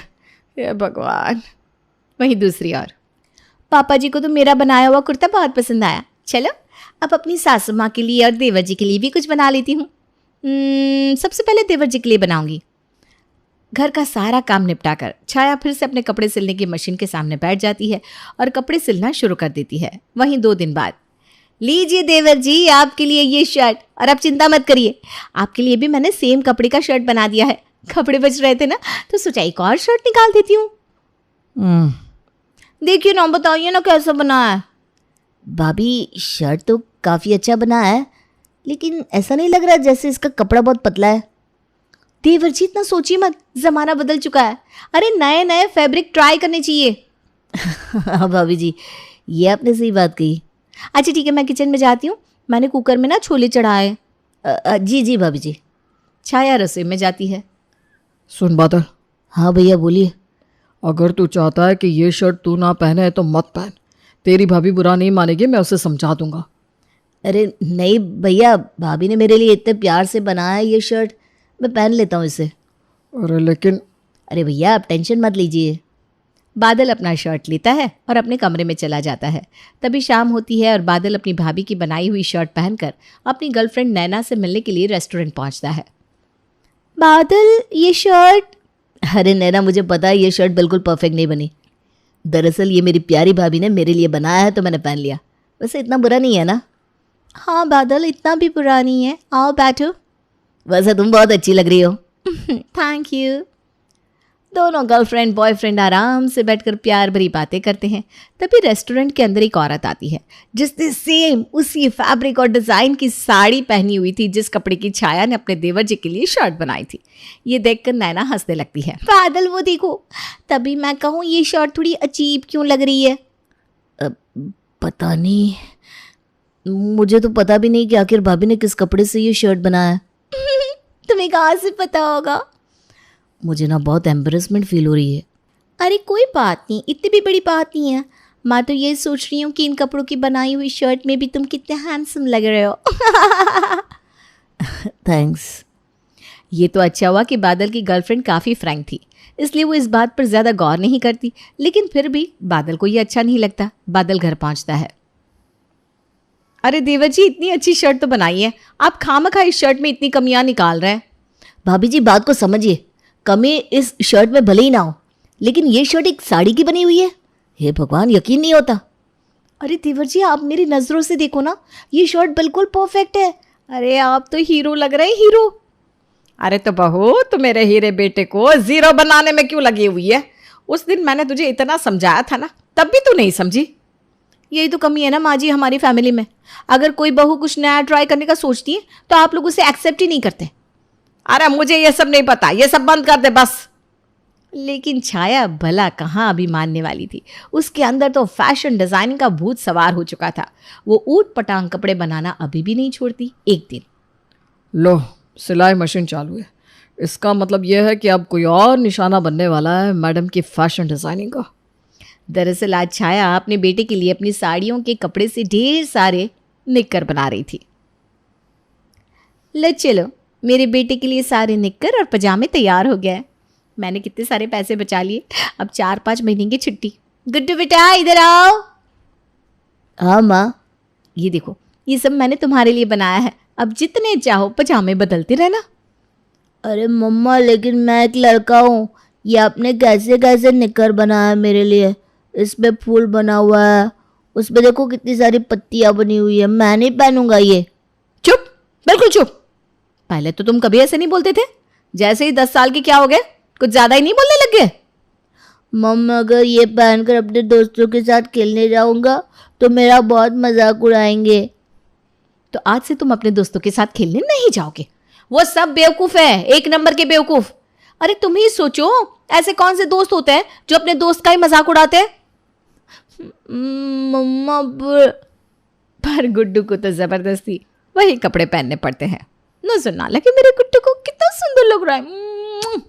हे भगवान। वहीं दूसरी ओर, पापा जी को तो मेरा बनाया हुआ कुर्ता बहुत पसंद आया। चलो अब अपनी सासू माँ के लिए और देवर जी के लिए भी कुछ बना लेती हूँ। सबसे पहले देवर जी के लिए बनाऊंगी। घर का सारा काम निपटाकर छाया फिर से अपने कपड़े सिलने की मशीन के सामने बैठ जाती है और कपड़े सिलना शुरू कर देती है। वहीं 2 दिन बाद, लीजिए देवर जी, आपके लिए ये शर्ट। और आप चिंता मत करिए, आपके लिए भी मैंने सेम कपड़े का शर्ट बना दिया है। कपड़े बच रहे थे ना, तो सोचा एक और शर्ट निकाल देती हूँ। देखिए ना, बताइए ना कैसा बना है। भाभी, शर्ट तो काफ़ी अच्छा बना है, लेकिन ऐसा नहीं लग रहा जैसे इसका कपड़ा बहुत पतला है। देवर जी इतना सोचिए मत, ज़माना बदल चुका है। अरे नए नए फैब्रिक ट्राई करने चाहिए। हाँ भाभी जी, ये आपने सही बात कही। अच्छा ठीक है, मैं किचन में जाती हूँ, मैंने कुकर में ना छोले चढ़ाए। जी जी भाभी जी। छाया रसोई में जाती है। सुन बादल, हाँ भैया बोलिए। अगर तू चाहता है कि ये शर्ट तू ना पहने तो मत पहन। तेरी भाभी बुरा नहीं मानेगी, मैं उसे समझा दूंगा। अरे नहीं भैया, भाभी ने मेरे लिए इतने प्यार से बनाया है ये शर्ट, मैं पहन लेता हूँ इसे। अरे लेकिन अरे भैया आप टेंशन मत लीजिए। बादल अपना शर्ट लेता है और अपने कमरे में चला जाता है। तभी शाम होती है और बादल अपनी भाभी की बनाई हुई शर्ट पहनकर अपनी गर्लफ्रेंड नैना से मिलने के लिए रेस्टोरेंट पहुंचता है। बादल ये शर्ट, अरे नैना मुझे पता है ये शर्ट बिल्कुल परफेक्ट नहीं बनी। दरअसल ये मेरी प्यारी भाभी ने मेरे लिए बनाया है तो मैंने पहन लिया। वैसे इतना बुरा नहीं है ना? हाँ बादल, इतना भी बुरा नहीं है, आओ बैठो। वैसे तुम बहुत अच्छी लग रही हो। Thank you. दोनों गर्लफ्रेंड बॉयफ्रेंड आराम से बैठकर प्यार भरी बातें करते हैं। तभी रेस्टोरेंट के अंदर एक औरत आती है जिसने सेम उसी फैब्रिक और डिज़ाइन की साड़ी पहनी हुई थी जिस कपड़े की छाया ने अपने देवर जी के लिए शर्ट बनाई थी। ये देखकर नैना हंसने लगती है। बादल वो देखो, तभी मैं कहूँ ये शर्ट थोड़ी अजीब क्यों लग रही है। पता नहीं, मुझे तो पता भी नहीं कि आखिर भाभी ने किस कपड़े से ये शर्ट बनाया है। तुम्हें कहाँ से पता होगा? मुझे ना बहुत एम्बेरसमेंट फील हो रही है। अरे कोई बात नहीं, इतनी भी बड़ी बात नहीं है। मैं तो ये सोच रही हूँ कि इन कपड़ों की बनाई हुई शर्ट में भी तुम कितने हैंडसम लग रहे हो। थैंक्स। ये तो अच्छा हुआ कि बादल की गर्लफ्रेंड काफ़ी फ्रैंक थी, इसलिए वो इस बात पर ज़्यादा गौर नहीं करती। लेकिन फिर भी बादल को ये अच्छा नहीं लगता। बादल घर पहुँचता है। अरे देवर जी, इतनी अच्छी शर्ट तो बनाई है, आप खामखा इस शर्ट में इतनी कमियां निकाल रहे हैं। भाभी जी बात को समझिए, कमी इस शर्ट में भले ही ना हो, लेकिन ये शर्ट एक साड़ी की बनी हुई है। हे भगवान, यकीन नहीं होता। अरे देवर जी, आप मेरी नज़रों से देखो ना, ये शर्ट बिल्कुल परफेक्ट है। अरे आप तो हीरो लग रहे हैं, हीरो। अरे तो बहू, तो मेरे हीरे बेटे को जीरो बनाने में क्यों लगी हुई है? उस दिन मैंने तुझे इतना समझाया था ना, तब भी तू नहीं समझी। यही तो कमी है ना माँ जी हमारी फैमिली में। अगर कोई बहू कुछ नया ट्राई करने का सोचती है तो आप लोग उसे एक्सेप्ट ही नहीं करते। अरे मुझे ये सब नहीं पता, ये सब बंद कर दे बस। लेकिन छाया भला कहाँ अभी मानने वाली थी। उसके अंदर तो फैशन डिज़ाइनिंग का भूत सवार हो चुका था। वो ऊट पटांग कपड़े बनाना अभी भी नहीं छोड़ती। एक दिन लो, सिलाई मशीन चालू है। इसका मतलब यह है कि अब कोई और निशाना बनने वाला है मैडम की फैशन डिज़ाइनिंग का। दरअसल आज छाया अपने बेटे के लिए अपनी साड़ियों के कपड़े से ढेर सारे निक्कर बना रही थी। ले चलो, मेरे बेटे के लिए सारे निक्कर और पजामे तैयार हो गए। मैंने कितने सारे पैसे बचा लिए, अब 4-5 महीने की छुट्टी। गुड्डू बेटा इधर आओ। हाँ माँ। ये देखो, ये सब मैंने तुम्हारे लिए बनाया है। अब जितने चाहो पजामे बदलते रहना। अरे मम्मा, लेकिन मैं एक लड़का हूँ, ये आपने कैसे कैसे निकर बनाया मेरे लिए? इसमें फूल बना हुआ है, उसमें देखो कितनी सारी पत्तियाँ बनी हुई है। मैं नहीं पहनूंगा ये। चुप, बिल्कुल चुप। पहले तो तुम कभी ऐसे नहीं बोलते थे। जैसे ही 10 साल के क्या हो गए, कुछ ज्यादा ही नहीं बोलने लग गए। मम्मा, अगर ये पहनकर अपने दोस्तों के साथ खेलने जाऊंगा तो मेरा बहुत मजाक उड़ाएंगे। तो आज से तुम अपने दोस्तों के साथ खेलने नहीं जाओगे। वो सब बेवकूफ है, एक नंबर के बेवकूफ। अरे तुम ही सोचो, ऐसे कौन से दोस्त होते हैं जो अपने दोस्त का ही मजाक उड़ाते हैं? मम्मा पर गुड्डू को तो जबरदस्ती वही कपड़े पहनने पड़ते हैं। नजर ना लगे मेरे गुड्डू को, कितना सुंदर लग रहा है।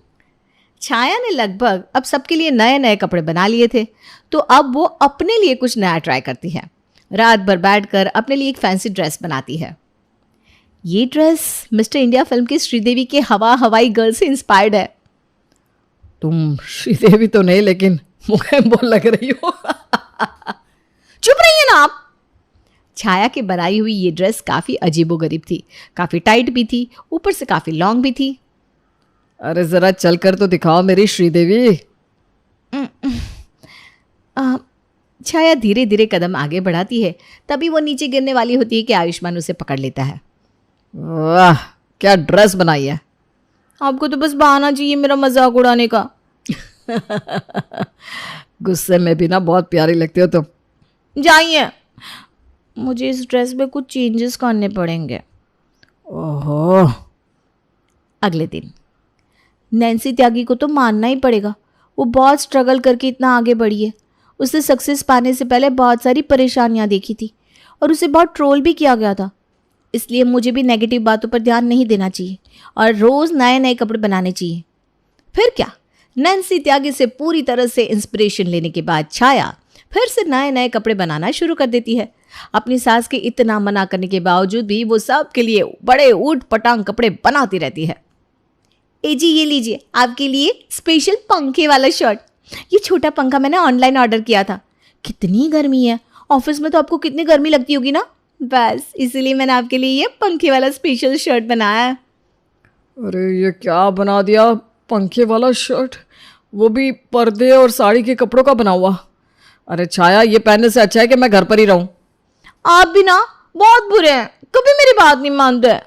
छाया ने लगभग अब सबके लिए नए नए कपड़े बना लिए थे, तो अब वो अपने लिए कुछ नया ट्राई करती है। रात भर बैठकर अपने लिए एक फैंसी ड्रेस बनाती है। ये ड्रेस मिस्टर इंडिया फिल्म की श्रीदेवी के हवाई गर्ल से इंस्पायर्ड है। तुम श्रीदेवी तो नहीं, लेकिन मुझे बोल लग रही हो। चुप रहिए ना आप। छाया की बनाई हुई ये ड्रेस काफ़ी अजीबोगरीब थी, काफ़ी टाइट भी थी, ऊपर से काफ़ी लॉन्ग भी थी। अरे जरा चल कर तो दिखाओ मेरी श्रीदेवी। छाया धीरे धीरे कदम आगे बढ़ाती है, तभी वो नीचे गिरने वाली होती है कि आयुष्मान उसे पकड़ लेता है। वाह, क्या ड्रेस बनाई है। आपको तो बस बहाना चाहिए मेरा मजाक उड़ाने का। गुस्से में भी ना बहुत प्यारी लगती हो तुम। जाइए, मुझे इस ड्रेस में कुछ चेंजेस करने पड़ेंगे। ओहो। अगले दिन नैन्सी त्यागी को तो मानना ही पड़ेगा, वो बहुत स्ट्रगल करके इतना आगे बढ़ी है। उसने सक्सेस पाने से पहले बहुत सारी परेशानियां देखी थी और उसे बहुत ट्रोल भी किया गया था। इसलिए मुझे भी नेगेटिव बातों पर ध्यान नहीं देना चाहिए और रोज़ नए नए कपड़े बनाने चाहिए। फिर क्या, नैन्सी त्यागी से पूरी तरह से इंस्पिरेशन लेने के बाद छाया फिर से नए नए कपड़े बनाना शुरू कर देती है। अपनी सास के इतना मना करने के बावजूद भी वो सब के लिए बड़े ऊट पटांग कपड़े बनाती रहती है। ए जी, ये लीजिए आपके लिए स्पेशल पंखे वाला शर्ट। ये छोटा पंखा मैंने ऑनलाइन ऑर्डर किया था। कितनी गर्मी है, ऑफिस में तो आपको कितनी गर्मी लगती होगी ना, बस इसीलिए मैंने आपके लिए ये पंखे वाला स्पेशल शर्ट बनाया है। अरे ये क्या बना दिया, पंखे वाला शर्ट, वो भी पर्दे और साड़ी के कपड़ों का बना हुआ। अरे छाया, ये पहनने से अच्छा है कि मैं घर पर ही रहूं। आप भी ना बहुत बुरे हैं, कभी मेरी बात नहीं मानते हैं।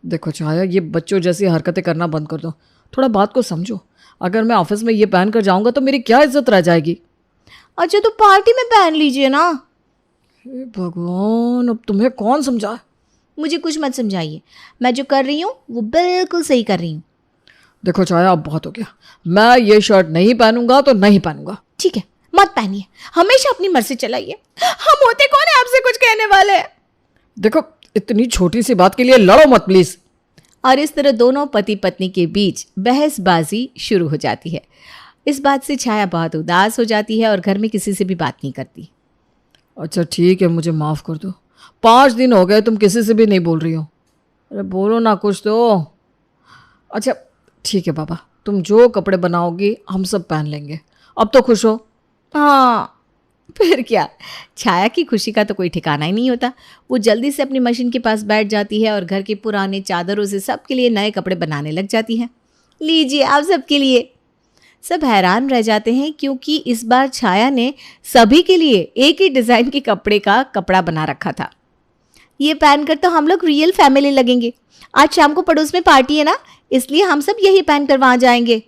देखो छाया, ये बच्चों जैसी हरकतें करना बंद कर दो, थोड़ा बात को समझो। अगर मैं ऑफिस में ये पहन कर जाऊंगा तो मेरी क्या इज्जत रह जाएगी। अच्छा तो पार्टी में पहन लीजिए ना। हे भगवान, अब तुम्हें कौन समझाए। मुझे कुछ मत समझाइए, मैं जो कर रही हूँ वो बिल्कुल सही कर रही हूँ। देखो छाया, अब बहुत हो गया, मैं ये शर्ट नहीं पहनूंगा तो नहीं पहनूंगा। ठीक है, मत पहनिए, हमेशा अपनी मर्जी चलाइए। हम होते कौन है आपसे कुछ कहने वाले। देखो, इतनी छोटी सी बात के लिए लड़ो मत प्लीज। और इस तरह दोनों पति पत्नी के बीच बहसबाजी शुरू हो जाती है। इस बात से छाया बहुत उदास हो जाती है और घर में किसी से भी बात नहीं करती। अच्छा ठीक है, मुझे माफ़ कर दो। 5 दिन हो गए तुम किसी से भी नहीं बोल रही हो। अरे बोलो ना कुछ तो। अच्छा ठीक है बाबा, तुम जो कपड़े बनाओगी हम सब पहन लेंगे। अब तो खुश हो। हाँ फिर क्या, छाया की खुशी का तो कोई ठिकाना ही नहीं होता। वो जल्दी से अपनी मशीन के पास बैठ जाती है और घर के पुराने चादरों से सबके लिए नए कपड़े बनाने लग जाती है। लीजिए आप सबके लिए। सब हैरान रह जाते हैं क्योंकि इस बार छाया ने सभी के लिए एक ही डिज़ाइन के कपड़े का कपड़ा बना रखा था। ये पहनकर तो हम लोग रियल फैमिली लगेंगे। आज शाम को पड़ोस में पार्टी है ना, इसलिए हम सब यही पहनकर वहाँ जाएंगे।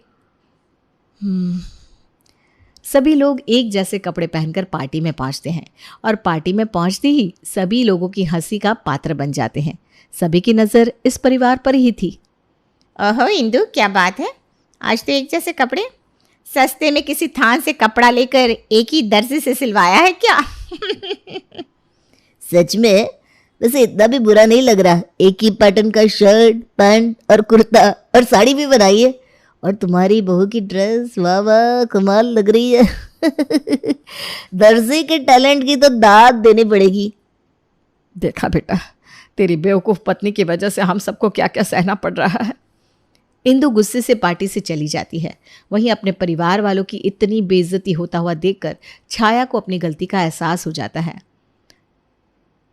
सभी लोग एक जैसे कपड़े पहनकर पार्टी में पहुंचते हैं और पार्टी में पहुंचते ही सभी लोगों की हंसी का पात्र बन जाते हैं। सभी की नज़र इस परिवार पर ही थी। ओहो इंदु, क्या बात है, आज तो एक जैसे कपड़े। सस्ते में किसी थान से कपड़ा लेकर एक ही दर्जी से सिलवाया है क्या? सच में, वैसे इतना भी बुरा नहीं लग रहा। एक ही पैटर्न का शर्ट, पैंट और कुर्ता और साड़ी भी बनाई है। और तुम्हारी बहू की ड्रेस, वाह वाह, कमाल लग रही है। दर्जी के टैलेंट की तो दाद देनी पड़ेगी। देखा बेटा, तेरी बेवकूफ़ पत्नी की वजह से हम सबको क्या क्या सहना पड़ रहा है। इंदु गुस्से से पार्टी से चली जाती है। वहीं अपने परिवार वालों की इतनी बेइज्जती होता हुआ देखकर छाया को अपनी गलती का एहसास हो जाता है।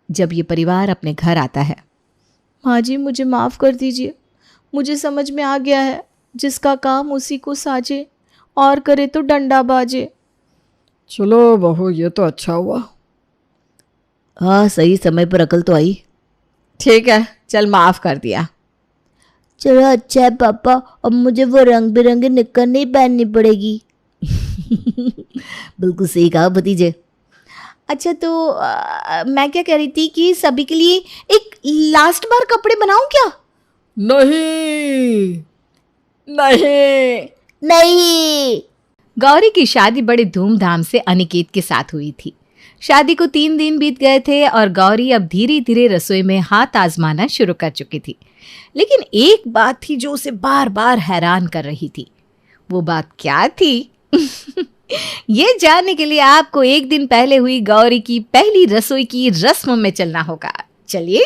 जब ये परिवार अपने घर आता है, माँ जी मुझे माफ़ कर दीजिए, मुझे समझ में आ गया है जिसका काम उसी को साजे और करे तो डंडा बाजे। चलो बहू, ये तो अच्छा हुआ। हाँ, सही समय पर अकल तो आई। ठीक है, चल माफ़ कर दिया। चलो अच्छा है पापा, अब मुझे वो रंग बिरंगे निक्कर नहीं पहननी पड़ेगी। बिल्कुल सही कहा भतीजे। अच्छा तो मैं क्या कह रही थी कि सभी के लिए एक लास्ट बार कपड़े बनाऊं क्या? नहीं नहीं नहीं। गौरी की शादी बड़े धूमधाम से अनिकेत के साथ हुई थी। शादी को 3 दिन बीत गए थे और गौरी अब धीरे धीरे रसोई में हाथ आजमाना शुरू कर चुकी थी। लेकिन एक बात थी जो उसे बार बार हैरान कर रही थी। वो बात क्या थी? ये जानने के लिए आपको एक दिन पहले हुई गौरी की पहली रसोई की रस्म में चलना होगा। चलिए।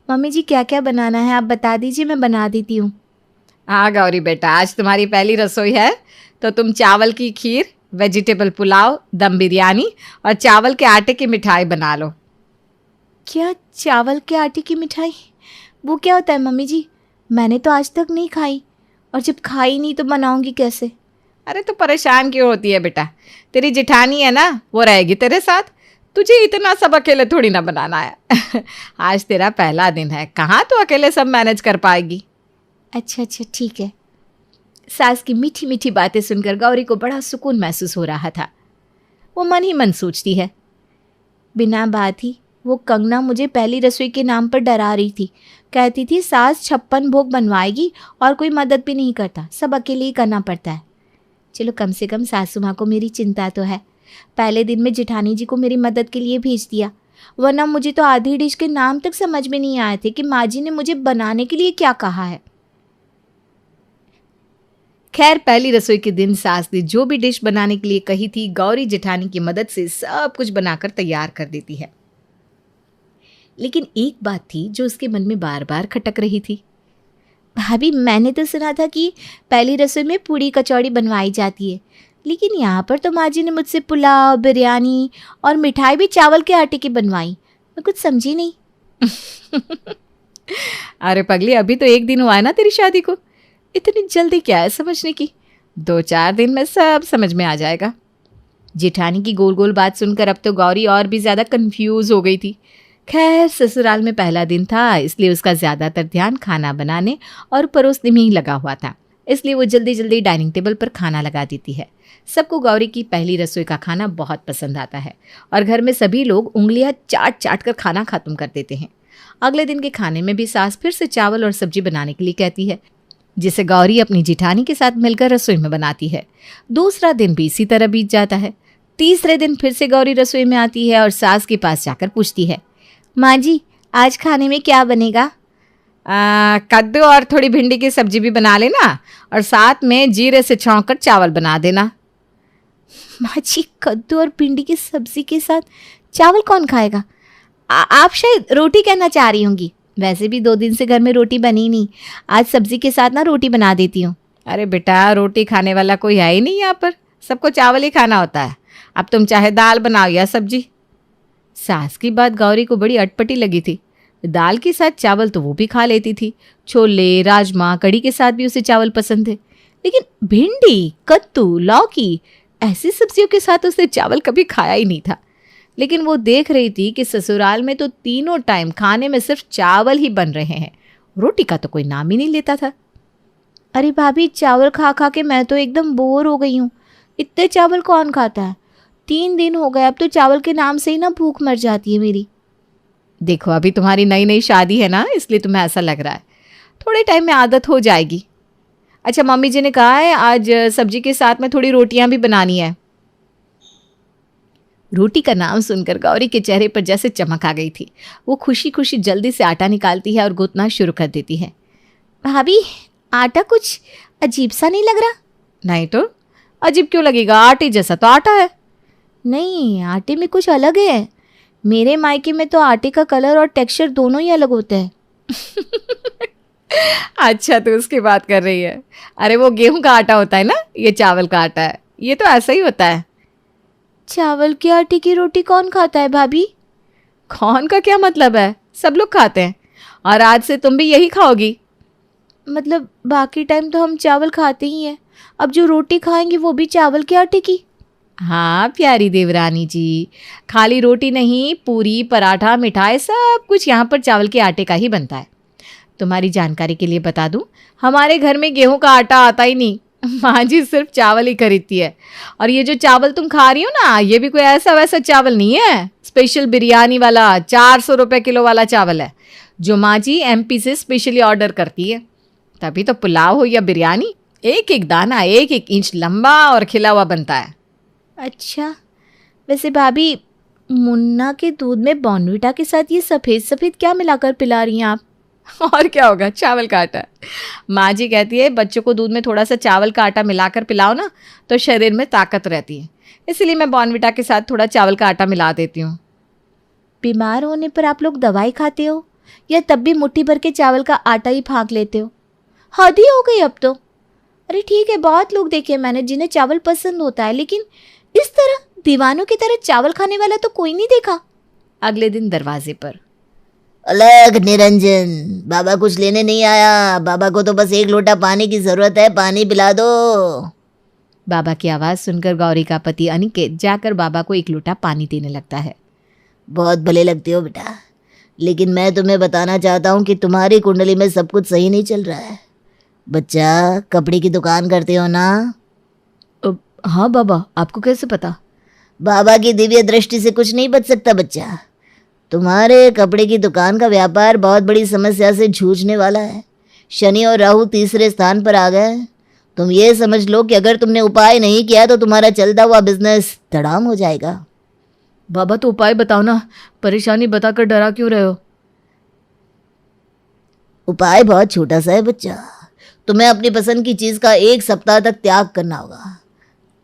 मम्मी जी क्या क्या बनाना है आप बता दीजिए, मैं बना देती हूँ। हाँ गौरी बेटा, आज तुम्हारी पहली रसोई है तो तुम चावल की खीर, वेजिटेबल पुलाव, दम बिरयानी और चावल के आटे की मिठाई बना लो। क्या चावल के आटे की मिठाई? वो क्या होता है मम्मी जी? मैंने तो आज तक नहीं खाई, और जब खाई नहीं तो बनाऊंगी कैसे? अरे तो परेशान क्यों होती है बेटा, तेरी जिठानी है ना, वो रहेगी तेरे साथ। तुझे इतना सब अकेले थोड़ी ना बनाना है। आज तेरा पहला दिन है, कहाँ तू अकेले सब मैनेज कर पाएगी। अच्छा ठीक है। सास की मीठी मीठी बातें सुनकर गौरी को बड़ा सुकून महसूस हो रहा था। वो मन ही मन सोचती है, बिना बात ही वो कंगना मुझे पहली रसोई के नाम पर डरा रही थी। कहती थी सास 56 भोग बनवाएगी और कोई मदद भी नहीं करता, सब अकेले ही करना पड़ता है। चलो कम से कम सासू माँ को मेरी चिंता तो है। पहले दिन में जेठानी जी को मेरी मदद के लिए भेज दिया, वरना मुझे तो आधी डिश के नाम तक समझ में नहीं आए थे कि माँ जी ने मुझे बनाने के लिए क्या कहा है। खैर पहली रसोई के दिन सास ने जो भी डिश बनाने के लिए कही थी गौरी जेठानी की मदद से सब कुछ बनाकर तैयार कर देती है। लेकिन एक बात थी जो उसके मन में बार बार खटक रही थी। भाभी, मैंने तो सुना था कि पहली रसोई में पूड़ी कचौड़ी बनवाई जाती है, लेकिन यहाँ पर तो माँ जी ने मुझसे पुलाव, बिरयानी और मिठाई भी चावल के आटे की बनवाई। मैं कुछ समझी नहीं। अरे पगली, अभी तो 1 दिन हुआ है ना तेरी शादी को, इतनी जल्दी क्या है समझने की? 2-4 दिन में सब समझ में आ जाएगा। जेठानी की गोल गोल बात सुनकर अब तो गौरी और भी ज़्यादा कंफ्यूज हो गई थी। खैर ससुराल में पहला दिन था, इसलिए उसका ज़्यादातर ध्यान खाना बनाने और परोसने में ही लगा हुआ था। इसलिए वो जल्दी जल्दी डाइनिंग टेबल पर खाना लगा देती है। सबको गौरी की पहली रसोई का खाना बहुत पसंद आता है और घर में सभी लोग उंगलियां चाट चाट कर खाना खत्म कर देते हैं। अगले दिन के खाने में भी सास फिर से चावल और सब्जी बनाने के लिए कहती है, जिसे गौरी अपनी जेठानी के साथ मिलकर रसोई में बनाती है। दूसरा दिन भी इसी तरह बीत जाता है। तीसरे दिन फिर से गौरी रसोई में आती है और सास के पास जाकर पूछती है, माँ जी आज खाने में क्या बनेगा? कद्दू और थोड़ी भिंडी की सब्जी भी बना लेना और साथ में जीरे से छौंक कर चावल बना देना। माँ जी, कद्दू और भिंडी की सब्जी के साथ चावल कौन खाएगा? आप शायद रोटी कहना चाह रही होंगी। वैसे भी 2 दिन से घर में रोटी बनी नहीं। आज सब्जी के साथ ना रोटी बना देती हूँ। अरे बेटा, रोटी खाने वाला कोई है ही नहीं यहाँ पर, सबको चावल ही खाना होता है। अब तुम चाहे दाल बनाओ या सब्जी। सास की बात गौरी को बड़ी अटपटी लगी थी। दाल के साथ चावल तो वो भी खा लेती थी, छोले, राजमा, कढ़ी के साथ भी उसे चावल पसंद थे, लेकिन भिंडी, कद्दू, लौकी ऐसी सब्जियों के साथ उसने चावल कभी खाया ही नहीं था। लेकिन वो देख रही थी कि ससुराल में तो तीनों टाइम खाने में सिर्फ चावल ही बन रहे हैं, रोटी का तो कोई नाम ही नहीं लेता था। अरे भाभी, चावल खा खा के मैं तो एकदम बोर हो गई हूँ। इतने चावल कौन खाता है? 3 दिन हो गए, अब तो चावल के नाम से ही ना भूख मर जाती है मेरी। देखो, अभी तुम्हारी नई नई शादी है ना, इसलिए तुम्हें ऐसा लग रहा है। थोड़े टाइम में आदत हो जाएगी। अच्छा, मम्मी जी ने कहा है आज सब्जी के साथ में थोड़ी रोटियां भी बनानी है। रोटी का नाम सुनकर गौरी के चेहरे पर जैसे चमक आ गई थी। वो खुशी खुशी जल्दी से आटा निकालती है और गूंथना शुरू कर देती है। भाभी, आटा कुछ अजीब सा नहीं लग रहा? नहीं तो अजीब क्यों लगेगा, आटे जैसा तो आटा है। नहीं, आटे में कुछ अलग है। मेरे मायके में तो आटे का कलर और टेक्सचर दोनों ही अलग होते हैं। अच्छा, तो उसकी बात कर रही है। अरे वो गेहूं का आटा होता है ना, ये चावल का आटा है। ये तो ऐसा ही होता है। चावल के आटे की रोटी कौन खाता है भाभी? कौन का क्या मतलब है, सब लोग खाते हैं और आज से तुम भी यही खाओगी। मतलब बाकी टाइम तो हम चावल खाते ही हैं, अब जो रोटी खाएंगे वो भी चावल के आटे की? हाँ प्यारी देवरानी जी, खाली रोटी नहीं, पूरी, पराठा, मिठाई सब कुछ यहाँ पर चावल के आटे का ही बनता है। तुम्हारी जानकारी के लिए बता दूं, हमारे घर में गेहूं का आटा आता ही नहीं। माँ जी सिर्फ चावल ही खरीदती है। और ये जो चावल तुम खा रही हो ना, ये भी कोई ऐसा वैसा चावल नहीं है। स्पेशल बिरयानी वाला 400 रुपये किलो वाला चावल है, जो माँ जी MP से स्पेशली ऑर्डर करती है। तभी तो पुलाव हो या बिरयानी, एक एक दाना 1-1 इंच लंबा और खिला हुआ बनता है। अच्छा, वैसे भाभी, मुन्ना के दूध में बॉर्नविटा के साथ ये सफ़ेद सफ़ेद क्या मिलाकर पिला रही हैं आप? और क्या होगा, चावल का आटा। माँ जी कहती है बच्चों को दूध में थोड़ा सा चावल का आटा मिलाकर पिलाओ ना तो शरीर में ताकत रहती है, इसलिए मैं बॉर्नविटा के साथ थोड़ा चावल का आटा मिला देती हूँ। बीमार होने पर आप लोग दवाई खाते हो या तब भी मुट्ठी भर के चावल का आटा ही फाँक लेते हो? हद ही हो गई अब तो। अरे ठीक है, बहुत लोग देखे मैंने जिन्हें चावल पसंद होता है, लेकिन इस तरह दीवानों की तरह चावल खाने वाला तो कोई नहीं देखा। अगले दिन दरवाजे पर, अलग निरंजन, बाबा कुछ लेने नहीं आया, बाबा को तो बस 1 लोटा पानी की जरूरत है, पानी पिला दो। बाबा की आवाज़ सुनकर गौरी का पति अनिकेत जाकर बाबा को 1 लोटा पानी देने लगता है। बहुत भले लगते हो बेटा, लेकिन मैं तुम्हें बताना चाहता हूँ कि तुम्हारी कुंडली में सब कुछ सही नहीं चल रहा है। बच्चा, कपड़े की दुकान करते हो ना? हाँ बाबा, आपको कैसे पता? बाबा की दिव्य दृष्टि से कुछ नहीं बच सकता बच्चा। तुम्हारे कपड़े की दुकान का व्यापार बहुत बड़ी समस्या से जूझने वाला है। शनि और राहु तीसरे स्थान पर आ गए। तुम ये समझ लो कि अगर तुमने उपाय नहीं किया तो तुम्हारा चलता हुआ बिजनेस धड़ाम हो जाएगा। बाबा तो उपाय बताओ ना, परेशानी बताकर डरा क्यों रहे हो? उपाय बहुत छोटा सा है बच्चा। तुम्हें अपनी पसंद की चीज का 1 सप्ताह तक त्याग करना होगा।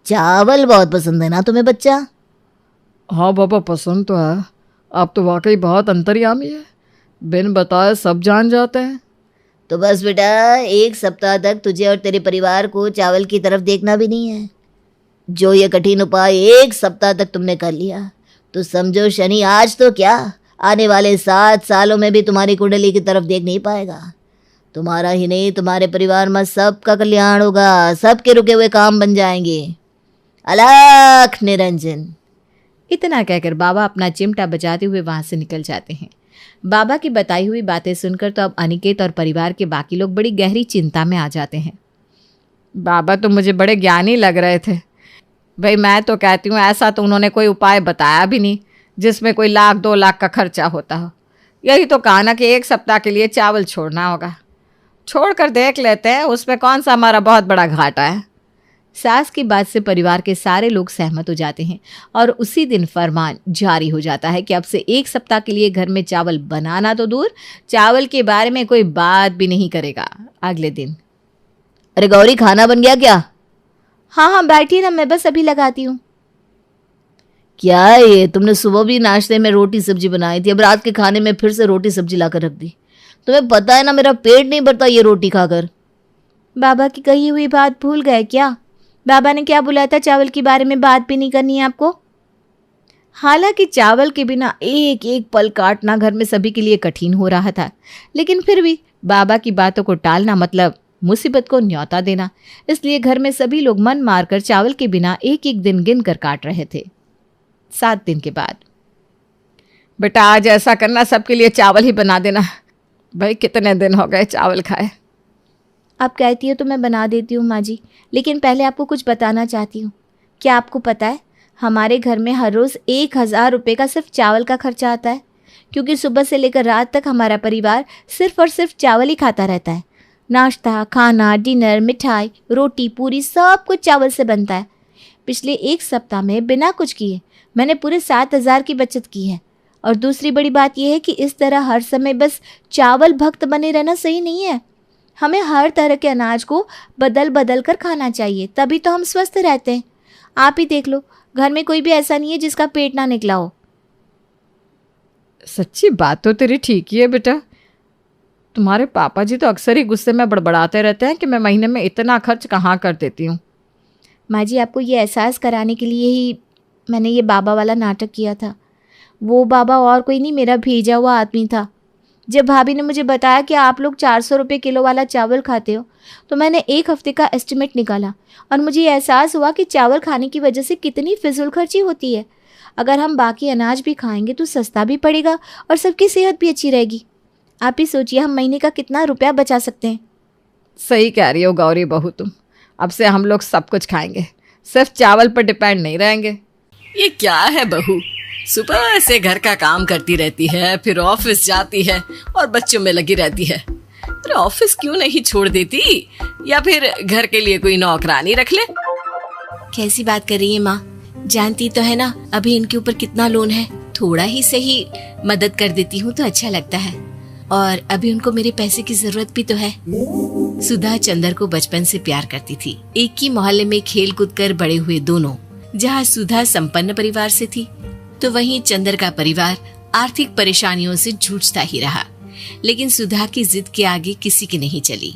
चावल बहुत पसंद है ना तुम्हें बच्चा? हाँ पापा, पसंद तो है। आप तो वाकई बहुत अंतर्यामी है, बिन बताए सब जान जाते हैं। तो बस बेटा 1 सप्ताह तक तुझे और तेरे परिवार को चावल की तरफ देखना भी नहीं है। जो ये कठिन उपाय 1 सप्ताह तक तुमने कर लिया तो समझो शनि आज तो क्या, आने वाले 7 सालों में भी तुम्हारी कुंडली की तरफ देख नहीं पाएगा। तुम्हारा ही नहीं, तुम्हारे परिवार में सबका कल्याण होगा, सबके रुके हुए काम बन जाएंगे। अलख निरंजन। इतना कहकर बाबा अपना चिमटा बजाते हुए वहां से निकल जाते हैं। बाबा की बताई हुई बातें सुनकर तो अब अनिकेत और परिवार के बाकी लोग बड़ी गहरी चिंता में आ जाते हैं। बाबा तो मुझे बड़े ज्ञानी लग रहे थे। भाई मैं तो कहती हूँ ऐसा तो उन्होंने कोई उपाय बताया भी नहीं जिसमें कोई 1-2 लाख का खर्चा होता हो। यही तो कहा ना कि 1 सप्ताह के लिए चावल छोड़ना होगा। छोड़ कर देख लेते हैं, उसमें कौन सा हमारा बहुत बड़ा घाटा है। सास की बात से परिवार के सारे लोग सहमत हो जाते हैं और उसी दिन फरमान जारी हो जाता है कि अब से 1 सप्ताह के लिए घर में चावल बनाना तो दूर, चावल के बारे में कोई बात भी नहीं करेगा। अगले दिन, अरे गौरी, खाना बन गया क्या? हाँ हाँ बैठिए ना, मैं बस अभी लगाती हूँ। क्या है ये? तुमने सुबह भी नाश्ते में रोटी सब्जी बनाई थी, अब रात के खाने में फिर से रोटी सब्जी लाकर रख दी। तुम्हें पता है ना मेरा पेट नहीं भरता ये रोटी खाकर। बाबा की कही हुई बात भूल गए क्या? बाबा ने क्या बुलाया था? चावल के बारे में बात भी नहीं करनी है आपको। हालांकि चावल के बिना एक एक पल काटना घर में सभी के लिए कठिन हो रहा था, लेकिन फिर भी बाबा की बातों को टालना मतलब मुसीबत को न्योता देना। इसलिए घर में सभी लोग मन मारकर चावल के बिना एक एक दिन गिन कर काट रहे थे। 7 दिन के बाद, बेटा आज ऐसा करना, सबके लिए चावल ही बना देना। भाई कितने दिन हो गए चावल खाए। आप कहती हो तो मैं बना देती हूँ माँ जी, लेकिन पहले आपको कुछ बताना चाहती हूँ। क्या आपको पता है हमारे घर में हर रोज़ 1000 रुपये का सिर्फ चावल का खर्चा आता है, क्योंकि सुबह से लेकर रात तक हमारा परिवार सिर्फ और सिर्फ चावल ही खाता रहता है। नाश्ता, खाना, डिनर, मिठाई, रोटी, पूरी सब कुछ चावल से बनता है। पिछले 1 सप्ताह में बिना कुछ किए मैंने पूरे 7000 की बचत की है। और दूसरी बड़ी बात यह है कि इस तरह हर समय बस चावल भक्त बने रहना सही नहीं है। हमें हर तरह के अनाज को बदल बदल कर खाना चाहिए, तभी तो हम स्वस्थ रहते हैं। आप ही देख लो, घर में कोई भी ऐसा नहीं है जिसका पेट ना निकला हो। सच्ची बात तो तेरी ठीक ही है बेटा। तुम्हारे पापा जी तो अक्सर ही गुस्से में बड़बड़ाते रहते हैं कि मैं महीने में इतना खर्च कहाँ कर देती हूँ। माँ जी, आपको ये एहसास कराने के लिए ही मैंने ये बाबा वाला नाटक किया था। वो बाबा और कोई नहीं, मेरा भेजा हुआ आदमी था। जब भाभी ने मुझे बताया कि आप लोग 400 रुपये किलो वाला चावल खाते हो, तो मैंने 1 हफ्ते का एस्टिमेट निकाला और मुझे ये एहसास हुआ कि चावल खाने की वजह से कितनी फिजूल खर्ची होती है। अगर हम बाकी अनाज भी खाएंगे तो सस्ता भी पड़ेगा और सबकी सेहत भी अच्छी रहेगी। आप ही सोचिए हम महीने का कितना रुपया बचा सकते हैं। सही कह रही हो गौरी बहू तुम। अब से हम लोग सब कुछ खाएंगे, सिर्फ चावल पर डिपेंड नहीं रहेंगे। ये क्या है बहू, सुबह से घर का काम करती रहती है, फिर ऑफिस जाती है और बच्चों में लगी रहती है। अरे ऑफिस क्यों नहीं छोड़ देती, या फिर घर के लिए कोई नौकरानी रख ले। कैसी बात कर रही है माँ? जानती तो है ना अभी इनके ऊपर कितना लोन है। थोड़ा ही सही मदद कर देती हूँ तो अच्छा लगता है, और अभी उनको मेरे पैसे की जरूरत भी तो है। सुधा चंदर को बचपन से प्यार करती थी। एक ही मोहल्ले में खेल कूद कर बड़े हुए दोनों। जहाँ सुधा संपन्न परिवार से थी तो वहीं चंदर का परिवार आर्थिक परेशानियों से जूझता ही रहा। लेकिन सुधा की जिद के आगे किसी की नहीं चली।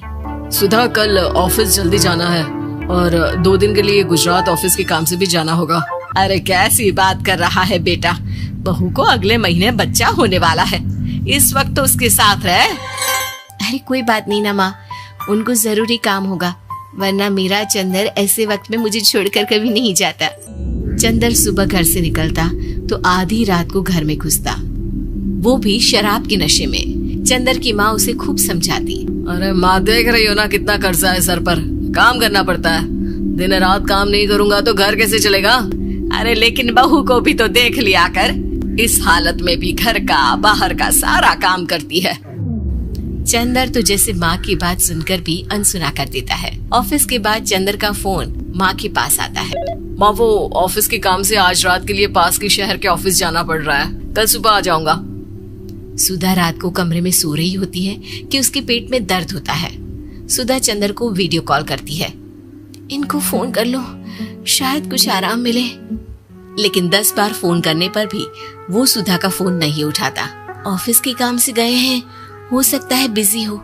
सुधा, कल ऑफिस जल्दी जाना है और 2 दिन के लिए गुजरात ऑफिस के काम से भी जाना होगा। अरे कैसी बात कर रहा है बेटा, बहू को अगले महीने बच्चा होने वाला है, इस वक्त तो उसके साथ रहे। अरे कोई बात नहीं ना माँ, उनको जरूरी काम होगा, वरना मेरा चंदर ऐसे वक्त में मुझे छोड़कर कभी नहीं जाता। चंदर सुबह घर से निकलता तो आधी रात को घर में घुसता, वो भी शराब के नशे में। चंदर की माँ उसे खूब समझाती। अरे माँ, देख रही हो ना कितना कर्जा है सर पर, काम करना पड़ता है। दिन रात काम नहीं करूंगा तो घर कैसे चलेगा। अरे लेकिन बहू को भी तो देख लिया कर, इस हालत में भी घर का बाहर का सारा काम करती है। चंदर तो जैसे माँ की बात सुनकर भी अनसुना कर देता है। ऑफिस के बाद चंदर का फोन माँ के पास आता है। माँ, वो ऑफिस के काम से आज रात के लिए पास के शहर के ऑफिस जाना पड़ रहा है, कल सुबह आ जाऊंगा। सुधा रात को कमरे में सो रही होती है कि उसके पेट में दर्द होता है। सुधा चंदर को वीडियो कॉल करती है। इनको फोन कर लो, शायद कुछ आराम मिले। लेकिन 10 बार फोन करने पर भी वो सुधा का फोन नहीं उठाता। ऑफिस के काम से गए हैं, हो सकता है बिजी हो।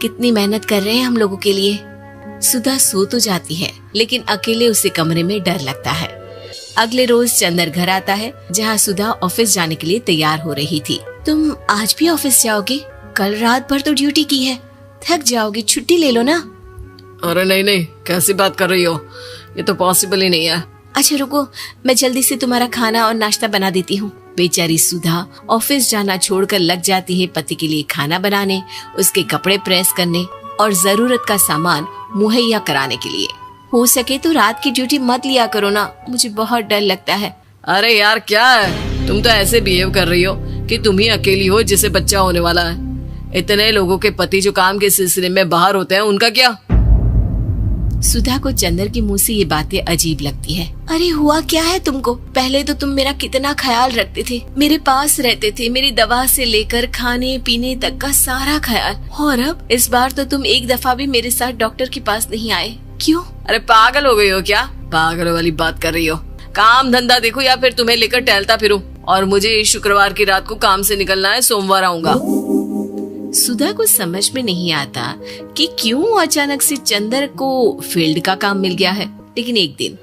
कितनी मेहनत कर रहे हैं हम लोगों के लिए। सुधा सो तो जाती है, लेकिन अकेले उसे कमरे में डर लगता है। अगले रोज चंदर घर आता है, जहाँ सुधा ऑफिस जाने के लिए तैयार हो रही थी। तुम आज भी ऑफिस जाओगे? कल रात भर तो ड्यूटी की है, थक जाओगे, छुट्टी ले लो ना। अरे नहीं, कैसी बात कर रही हो, ये तो पॉसिबल ही नहीं है। अच्छा रुको, मैं जल्दी से तुम्हारा खाना और नाश्ता बना देती हूँ। बेचारी सुधा ऑफिस जाना छोड़कर लग जाती है पति के लिए खाना बनाने, उसके कपड़े प्रेस करने और जरूरत का सामान मुहैया कराने के लिए। हो सके तो रात की ड्यूटी मत लिया करो ना, मुझे बहुत डर लगता है। अरे यार क्या है, तुम तो ऐसे बिहेव कर रही हो कि तुम ही अकेली हो जिसे बच्चा होने वाला है। इतने लोगों के पति जो काम के सिलसिले में बाहर होते हैं, उनका क्या? सुधा को चंदर के मुंह से ये बातें अजीब लगती है। अरे हुआ क्या है तुमको? पहले तो तुम मेरा कितना ख्याल रखते थे, मेरे पास रहते थे, मेरी दवा से लेकर खाने पीने तक का सारा ख्याल। और अब इस बार तो तुम एक दफा भी मेरे साथ डॉक्टर के पास नहीं आए, क्यों? अरे पागल हो गई हो क्या? पागल वाली बात कर रही हो। काम धंधा देखो या फिर तुम्हें लेकर टहलता फिरो। और मुझे शुक्रवार की रात को काम से निकलना है, सोमवार आऊंगा। सुधा को समझ में नहीं आता कि क्यों अचानक से चंदर को फील्ड का काम मिल गया है। लेकिन एक दिन,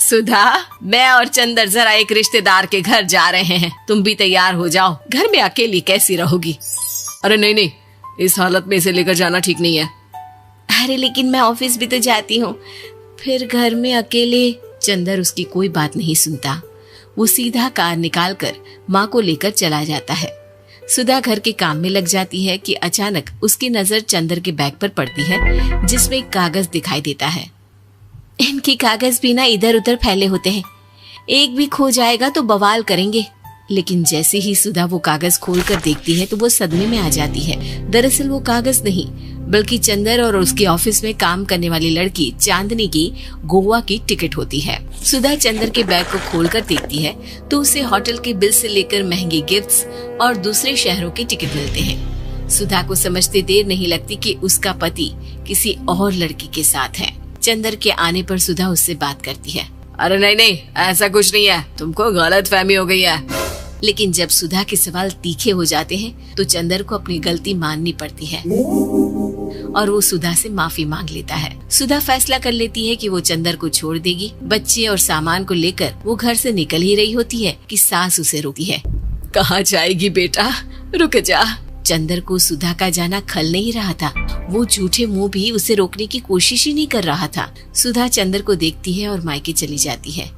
सुधा, मैं और चंदर जरा एक रिश्तेदार के घर जा रहे हैं, तुम भी तैयार हो जाओ, घर में अकेली कैसी रहोगी? अरे नहीं, इस हालत में इसे लेकर जाना ठीक नहीं है। अरे लेकिन मैं ऑफिस भी तो जाती हूँ, फिर घर में अकेले। चंदर उसकी कोई बात नहीं सुनता। वो सीधा कार निकाल कर माँ को लेकर चला जाता है। सुधा घर के काम में लग जाती है कि अचानक उसकी नजर चंदर के बैग पर पड़ती है, जिसमें एक कागज दिखाई देता है। इनके कागज भी ना इधर उधर फैले होते हैं, एक भी खो जाएगा तो बवाल करेंगे। लेकिन जैसे ही सुधा वो कागज खोल कर देखती है तो वो सदमे में आ जाती है। दरअसल वो कागज नहीं, बल्कि चंदर और उसके ऑफिस में काम करने वाली लड़की चांदनी की गोवा की टिकट होती है। सुधा चंदर के बैग को खोलकर देखती है तो उसे होटल के बिल से लेकर महंगे गिफ्ट्स और दूसरे शहरों के टिकट मिलते हैं। सुधा को समझते देर नहीं लगती कि उसका पति किसी और लड़की के साथ है। चंदर के आने पर सुधा उससे बात करती है। अरे नहीं, ऐसा कुछ नहीं है, तुमको गलत फहमी हो गई है। लेकिन जब सुधा के सवाल तीखे हो जाते हैं तो चंदर को अपनी गलती माननी पड़ती है और वो सुधा से माफी मांग लेता है। सुधा फैसला कर लेती है कि वो चंदर को छोड़ देगी। बच्चे और सामान को लेकर वो घर से निकल ही रही होती है कि सास उसे रोकती है। कहाँ जाएगी बेटा, रुक जा। चंदर को सुधा का जाना खल नहीं रहा था। वो झूठे मुंह भी उसे रोकने की कोशिश ही नहीं कर रहा था। सुधा चंदर को देखती है और मायके चली जाती है।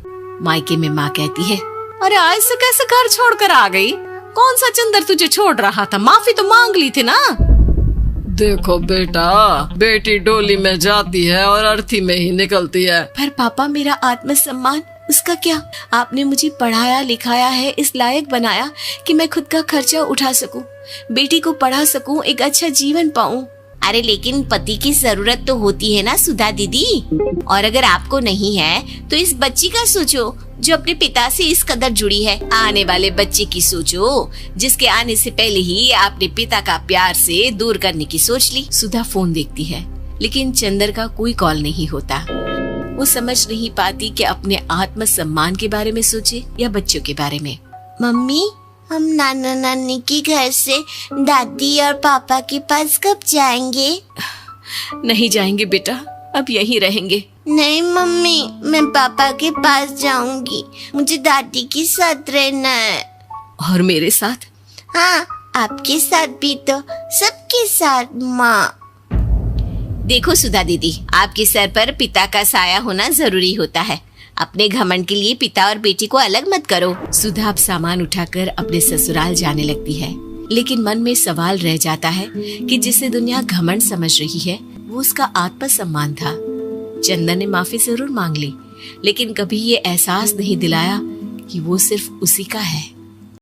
मायके में माँ कहती है, अरे आज से कैसे घर छोड़कर आ गई? कौन सा चंदर तुझे छोड़ रहा था? माफी तो मांग ली थी ना। देखो बेटा, बेटी डोली में जाती है और अर्थी में ही निकलती है। पर पापा, मेरा आत्मसम्मान, उसका क्या? आपने मुझे पढ़ाया लिखाया है, इस लायक बनाया कि मैं खुद का खर्चा उठा सकूं, बेटी को पढ़ा सकूं, एक अच्छा जीवन पाऊं। अरे लेकिन पति की जरूरत तो होती है ना सुधा दीदी, और अगर आपको नहीं है तो इस बच्ची का सोचो जो अपने पिता से इस कदर जुड़ी है। आने वाले बच्चे की सोचो जिसके आने से पहले ही आपने पिता का प्यार से दूर करने की सोच ली। सुधा फोन देखती है, लेकिन चंदर का कोई कॉल नहीं होता। वो समझ नहीं पाती कि अपने आत्म सम्मान के बारे में सोचे या बच्चों के बारे में। मम्मी, हम नाना नानी के घर से दादी और पापा के पास कब जाएंगे? नहीं जाएंगे बेटा, अब यहीं रहेंगे। नहीं मम्मी, मैं पापा के पास जाऊंगी, मुझे दादी के साथ रहना है। और मेरे साथ? हाँ, आपके साथ भी तो, सबके साथ माँ। देखो सुधा दीदी, आपके सर पर पिता का साया होना जरूरी होता है। अपने घमंड के लिए पिता और बेटी को अलग मत करो। सुधा अब सामान उठाकर अपने ससुराल जाने लगती है, लेकिन मन में सवाल रह जाता है कि जिसे दुनिया घमंड समझ रही है वो उसका आत्मसम्मान था। चंदन ने माफी जरूर मांग ली, लेकिन कभी ये एहसास नहीं दिलाया कि वो सिर्फ उसी का है।